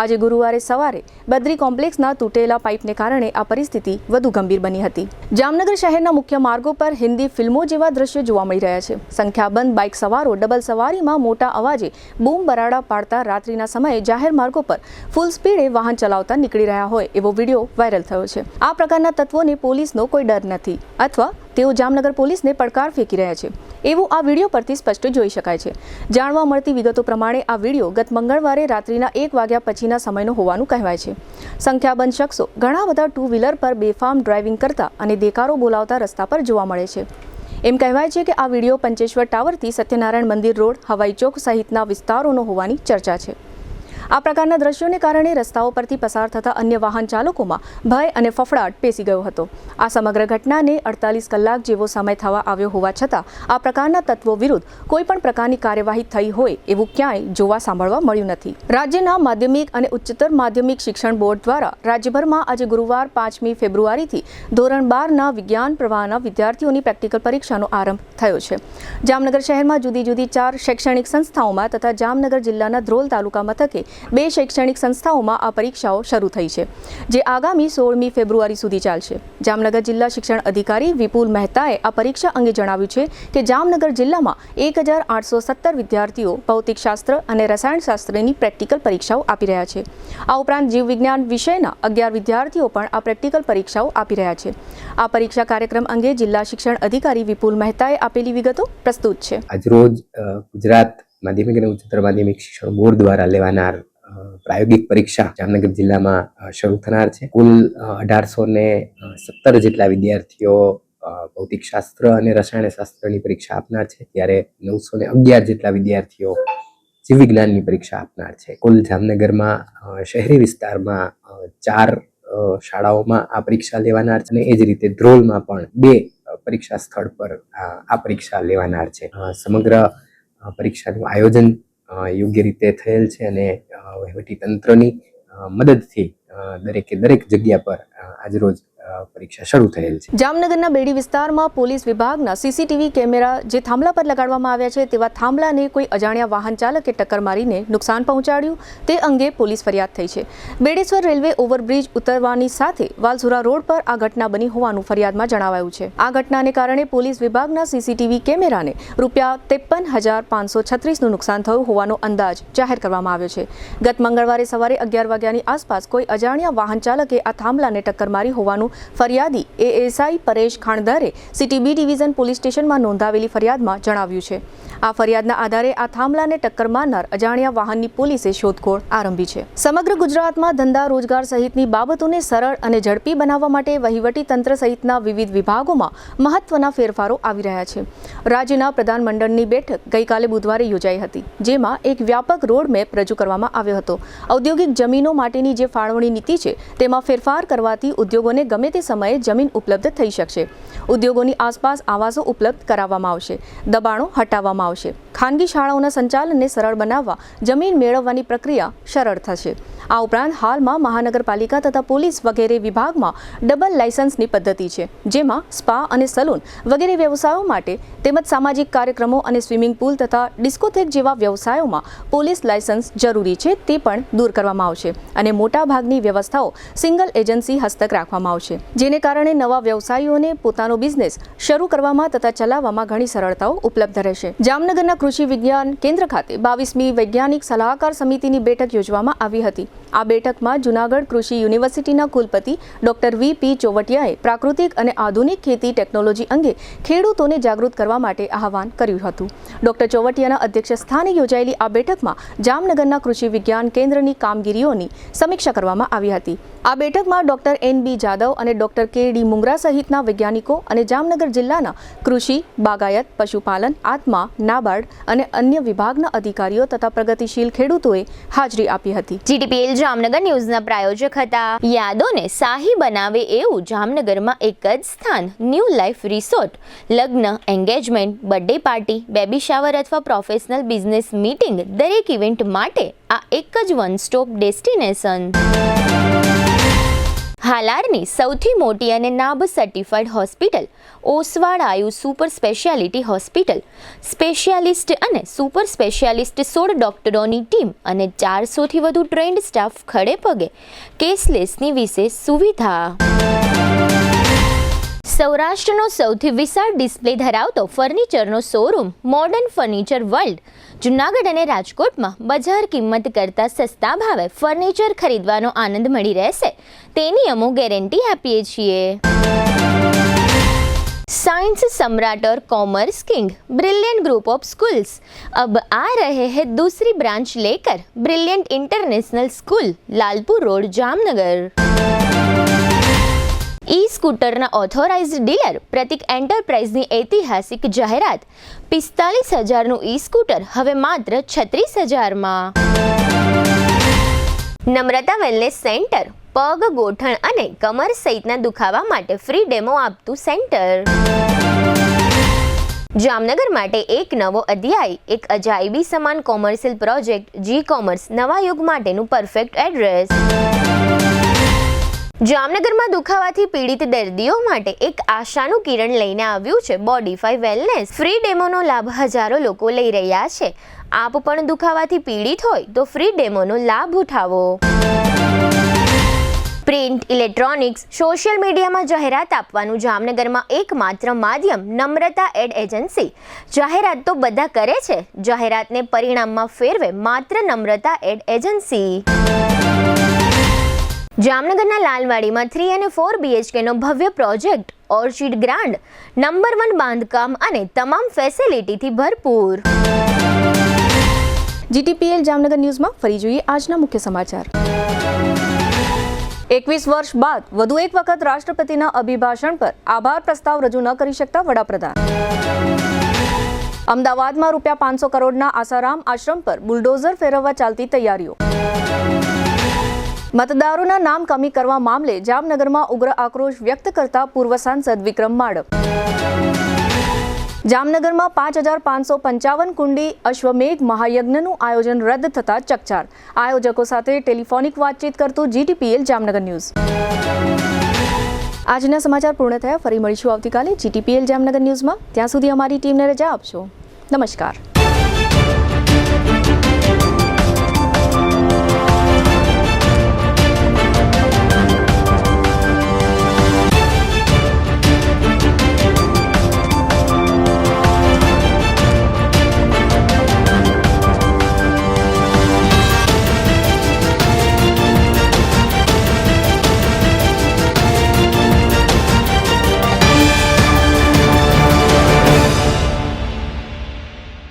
આજે ગુરુવારે સવારે બદ્રી કોમ્પ્લેક્સના તૂટેલા પાઇપને કારણે આ પરિસ્થિતિ વધુ ગંભીર બની હતી. જામનગર શહેરના મુખ્ય માર્ગો પર હિન્દી ફિલ્મો જેવા દ્રશ્યો જોવા મળી રહ્યા છે. સંખ્યાબંધ બાઇક સવારો ડબલ સવારીમાં મોટા અવાજે બૂમ બરાડા પાડતા રાત્રિના સમયે જાહેર માર્ગો પર ફૂલ સ્પીડે વાહન ચલાવતા નીકળી રહ્યા હોય એવો વિડીયો વાયરલ થયો છે. આ પ્રકારના તત્વોને પોલીસનો કોઈ ડર નથી અથવા તેઓ જામનગર પોલીસને પડકાર ફેંકી રહ્યા છે એવું આ વિડીયો પરથી સ્પષ્ટ જોઈ શકાય છે. જાણવા મળતી વિગતો પ્રમાણે આ વિડીયો ગત મંગળવારે રાત્રિના 1 વાગ્યા પછીના સમયનો હોવાનું કહેવાય છે. સંખ્યાબંધ શખ્સો ઘણા બધા 2 વ્હીલર પર બેફામ ડ્રાઇવિંગ કરતા અને દેકારો બોલાવતા રસ્તા પર જોવા મળે છે. એમ કહેવાય છે કે આ વિડીયો પંચેશ્વર ટાવરથી સત્યનારાયણ મંદિર રોડ, હવાઈ ચોક સહિતના વિસ્તારોનો હોવાની ચર્ચા છે. આ પ્રકારના દ્રશ્યોને કારણે રસ્તાઓ પરથી પસાર થતા અન્ય વાહન ચાલકોમાં ભય અને ફફડાટ પેસી ગયો હતો. આ સમગ્ર ઘટનાને 48 કલાક જેવો સમય થવા આવ્યો હોવા છતાં આ પ્રકારના તત્વો વિરુદ્ધ કોઈ પણ પ્રકારની કાર્યવાહી થઈ હોય એવું ક્યાંય જોવા સાંભળવા મળ્યું નથી. રાજ્યના માધ્યમિક અને ઉચ્ચતર માધ્યમિક શિક્ષણ બોર્ડ દ્વારા રાજ્યભરમાં આજે ગુરુવાર 5મી ફેબ્રુઆરીથી ધોરણ 12ના વિજ્ઞાન પ્રવાહના વિદ્યાર્થીઓની પ્રેક્ટિકલ પરીક્ષાનો આરંભ થયો છે. જામનગર શહેરમાં જુદી જુદી 4 શૈક્ષણિક સંસ્થાઓમાં તથા જામનગર જિલ્લાના ધ્રોલ તાલુકા મથકે 2 શૈક્ષણિક સંસ્થાઓમાં આ પરીક્ષાઓ શરૂ થઈ છે, જે આગામી 16મી ફેબ્રુઆરી સુધી ચાલશે. જામનગર જિલ્લા શિક્ષણ અધિકારી વિપુલ મહેતાએ આ પરીક્ષા અંગે જણાવ્યું છે કે જામનગર જિલ્લામાં 1817 વિદ્યાર્થીઓ ભૌતિકશાસ્ત્ર અને રસાયણશાસ્ત્રની પ્રેક્ટિકલ પરીક્ષાઓ આપી રહ્યા છે. આ ઉપરાંત જીવ વિજ્ઞાન વિષયના 11 વિદ્યાર્થીઓ પણ આ પ્રેક્ટિકલ પરીક્ષાઓ આપી રહ્યા છે. આ પરીક્ષા કાર્યક્રમ અંગે જિલ્લા શિક્ષણ અધિકારી વિપુલ મહેતાએ આપેલી વિગતો પ્રસ્તુત છે. આજરોજ ગુજરાત માધ્યમિક અને ઉચ્ચતર માધ્યમિક શિક્ષણ બોર્ડ દ્વારા લેવાનાર પ્રાયોગિક પરીક્ષા જામનગર જિલ્લામાં શરૂ થનાર છે. કુલ 1817 જેટલા વિદ્યાર્થીઓ ભૌતિકશાસ્ત્ર અને રસાયણશાસ્ત્રની પરીક્ષા આપનાર છે, ત્યારે 911 જેટલા વિદ્યાર્થીઓ જીવ વિજ્ઞાનની પરીક્ષા આપનાર છે. કુલ જામનગરમાં શહેરી વિસ્તારમાં 4 શાળાઓમાં આ પરીક્ષા લેવાનાર છે અને એ જ રીતે ધ્રોલમાં પણ 2 પરીક્ષા સ્થળ પર આ પરીક્ષા લેવાનાર છે. સમગ્ર પરીક્ષાનું આયોજન યોગ્ય રીતે થયેલ છે અને વહીવટી તંત્રની મદદથી દરેક જગ્યા પર આજરોજ પરીક્ષા શરૂ થયેલ છે. જામનગરના બેડી વિસ્તારમાં પોલીસ વિભાગના સીસીટીવી કેમેરા જે થાંભલા પર લગાડવામાં આવ્યા છે તેવા થાંભલાને કોઈ અજાણ્યા વાહન ચાલકે ટક્કર મારીને નુકસાન પહોંચાડ્યું તે અંગે પોલીસ ફરિયાદ થઈ છે. બેડેશ્વર રેલવે ઓવરબ્રિજ ઉતરવાની સાથે વાલસુરા રોડ પર આ ઘટના બની હોવાનું ફરિયાદમાં જણાવાયું છે. આ ઘટનાને કારણે પોલીસ વિભાગના સીસીટીવી કેમેરાને ₹53,536નું નુકસાન થયું હોવાનો અંદાજ જાહેર કરવામાં આવ્યો છે. ગત મંગળવારે સવારે 11 વાગ્યાની આસપાસ કોઈ અજાણ્યા વાહન ચાલકે આ થાંભલાને ટક્કર મારી હોવાનું ફરિયાદી એએસઆઈ પરેશ ખાણદારે સિટી બી ડિવિઝન પોલીસ સ્ટેશનમાં નોંધાવેલી ફરિયાદમાં જણાવ્યું છે. આ ફરિયાદના આધારે આ થાંભલાને ટક્કર મારનાર અજાણ્યા વાહનની પોલીસે શોધખોળ આરંભી છે. સમગ્ર ગુજરાતમાં ધંધા રોજગાર સહિતની બાબતોને સરળ અને ઝડપી બનાવવા માટે વહીવટી તંત્ર સહિતના વિવિધ વિભાગોમાં મહત્વના ફેરફારો આવી રહ્યા છે. રાજ્યના પ્રધાનમંડળની બેઠક ગઈકાલે બુધવારે યોજાઈ હતી, જેમાં એક વ્યાપક રોડ મેપ રજૂ કરવામાં આવ્યો હતો. ઔદ્યોગિક જમીનો માટેની જે ફાળવણી નીતિ છે તેમાં ફેરફાર કરવાથી ઉદ્યોગોને ગમે તે સમયે જમીન ઉપલબ્ધ થઈ શકશે. ઉદ્યોગોની આસપાસ આવાસો ઉપલબ્ધ કરાવવામાં આવશે, દબાણો હટાવવામાં આવશે. ખાનગી શાળાઓના સંચાલનને સરળ બનાવવા જમીન મેળવવાની પ્રક્રિયા સરળ થશે. આ ઉપરાંત હાલમાં મહાનગરપાલિકા તથા પોલીસ વગેરે વિભાગમાં ડબલ લાયસન્સની પદ્ધતિ છે, જેમાં સ્પા અને સલૂન વગેરે વ્યવસાયો માટે તેમજ સામાજિક કાર્યક્રમો અને સ્વિમિંગ પુલ તથા ડિસ્કોથેક જેવા વ્યવસાયોમાં પોલીસ લાયસન્સ જરૂરી છે તે પણ દૂર કરવામાં આવશે અને મોટા ભાગની વ્યવસ્થાઓ સિંગલ એજન્સી હસ્તક રાખવામાં આવશે, જેને કારણે નવા વ્યવસાયીઓને પોતાનો બિઝનેસ શરૂ કરવામાં તથા ચલાવવામાં ઘણી સરળતાઓ ઉપલબ્ધ રહેશે. જામનગરના કૃષિ વિજ્ઞાન કેન્દ્ર ખાતે 22મી વૈજ્ઞાનિક સલાહકાર સમિતિની બેઠક યોજવામાં આવી હતી. આ બેઠકમાં જૂનાગઢ કૃષિ યુનિવર્સિટીના કુલપતિ ડોક્ટર વી.પી. ચોવટિયાએ પ્રાકૃતિક અને આધુનિક ખેતી ટેકનોલોજી અંગે ખેડૂતોને જાગૃત કરવા માટે આહવાન કર્યું હતું. ડોક્ટર ચોવટિયાના અધ્યક્ષ સ્થાને યોજાયેલી આ બેઠકમાં જામનગરના કૃષિ વિજ્ઞાન કેન્દ્રની કામગીરીઓની સમીક્ષા કરવામાં આવી હતી. આ બેઠકમાં ડોક્ટર એન.બી. જાદવ અને ડોક્ટર કે.ડી. મુંગરા સહિતના વૈજ્ઞાનિકો અને જામનગર જિલ્લાના કૃષિ, બાગાયત, પશુપાલન, આત્મા, નાબાર્ડ અને અન્ય વિભાગના અધિકારીઓ તથા પ્રગતિશીલ ખેડૂતોએ હાજરી આપી હતી. GTPL જામનગર ન્યૂઝના પ્રાયોજક હતા. યાદોને શાહી બનાવે એવું જામનગરમાં એક જ સ્થાન, ન્યૂ લાઈફ રિસોર્ટ. લગ્ન, engagement, birthday party, baby shower અથવા પ્રોફેશનલ બિઝનેસ મીટિંગ, દરેક ઇવેન્ટ માટે આ એક જ વન સ્ટોપ ડેસ્ટિનેશન. હાલારની સૌથી મોટી અને નાબ સર્ટિફાઈડ હોસ્પિટલ ઓસવાડ આયુ સુપર સ્પેશિયાલિટી હોસ્પિટલ. સ્પેશિયાલિસ્ટ અને સુપર સ્પેશિયાલિસ્ટ 16 ડોક્ટરોની ટીમ અને 400થી વધુ ટ્રેન્ડ સ્ટાફ ખડે પગે. કેશલેસની વિશેષ સુવિધા. સૌરાષ્ટ્રનો સૌથી વિશાળ ડિસ્પ્લે ધરાવતો ફર્નિચરનો showroom modern furniture world. Junagadh અને રાજકોટમાં બજાર કિંમત કરતાં સસ્તા ભાવે ફર્નિચર ખરીદવાનો આનંદ મળી રહેશે, તેની અમો ગેરંટી આપીએ છીએ. साइंस सम्राट और commerce king brilliant group of schools अब आ रहे हैं दूसरी ब्रांच लेकर. Brilliant international school, Lalpur road, Jamnagar. E स्कूटરના ઓથોરાઇઝ્ડ ડીલર પ્રતિક એન્ટરપ્રાઇઝની ઐતિહાસિક જાહેરાત. 45,000નું ઈ સ્કૂટર હવે માત્ર 36,000માં. નમ્રતા વેલનેસ સેન્ટર, પગ, ગોઠણ અને કમર સહિતના દુખાવા માટે ફ્રી ડેમો આપતું સેન્ટર. જામનગર માટે એક નવો અધ્યાય, એક અજાયબી સમાન કોમર્શિયલ પ્રોજેક્ટ. જી કોમર્સ, નવા યુગ માટેનું પરફેક્ટ એડ્રેસ. જામનગરમાં દુખાવાથી પીડિત દર્દીઓ માટે એક આશાનું કિરણ લઈને આવ્યું છે બોડીફાઈ વેલનેસ. ફ્રી ડેમોનો લાભ હજારો લોકો લઈ રહ્યા છે. આપ પણ દુખાવાથી પીડિત હોય તો ફ્રી ડેમોનો લાભ ઉઠાવો. પ્રિન્ટ, ઇલેક્ટ્રોનિક્સ, સોશિયલ મીડિયામાં જાહેરાત આપવાનું જામનગરમાં એકમાત્ર માધ્યમ નમ્રતા એડ એજન્સી. જાહેરાત તો બધા કરે છે, જાહેરાતને પરિણામમાં ફેરવે માત્ર નમ્રતા એડ એજન્સી. જામનગરના લાલવાડીમાં 3 અને 4 BHK નો ભવ્ય પ્રોજેક્ટ. ઓર્ચિડ ગ્રાન્ડ, નંબર 1 બાંધકામ અને તમામ ફેસિલિટીથી ભરપૂર. GTPL જામનગર ન્યૂઝમાં ફરી જોઈએ આજના મુખ્ય સમાચાર. 21 વર્ષ બાદ વધુ એક વખત રાષ્ટ્રપતિના અભિભાષણ પર આભાર પ્રસ્તાવ રજૂ ન કરી શકતા વડાપ્રધાન. અમદાવાદમાં ₹500 કરોડના આસારામ આશ્રમ પર બુલડોઝર ફેરવવા ચાલતી તૈયારીઓ. મતદારોના નામ કમી કરવા મામલે જામનગરમાં ઉગ્ર આક્રોશ વ્યક્ત કરતા પૂર્વ સાંસદ વિક્રમ માડમ. જામનગરમાં 5,555 કુંડી અશ્વમેઘ મહાયજ્ઞનું આયોજન રદ થતા ચકચાર. આયોજકો સાથે ટેલિફોનિક વાતચીત કરતું GTPL જામનગર ન્યૂઝ. આજના સમાચાર પૂર્ણ થયા. ફરી મળીશું આવતીકાલે GTPL જામનગર ન્યૂઝમાં. ત્યાં સુધી અમારી ટીમને રજા આપશો. નમસ્કાર.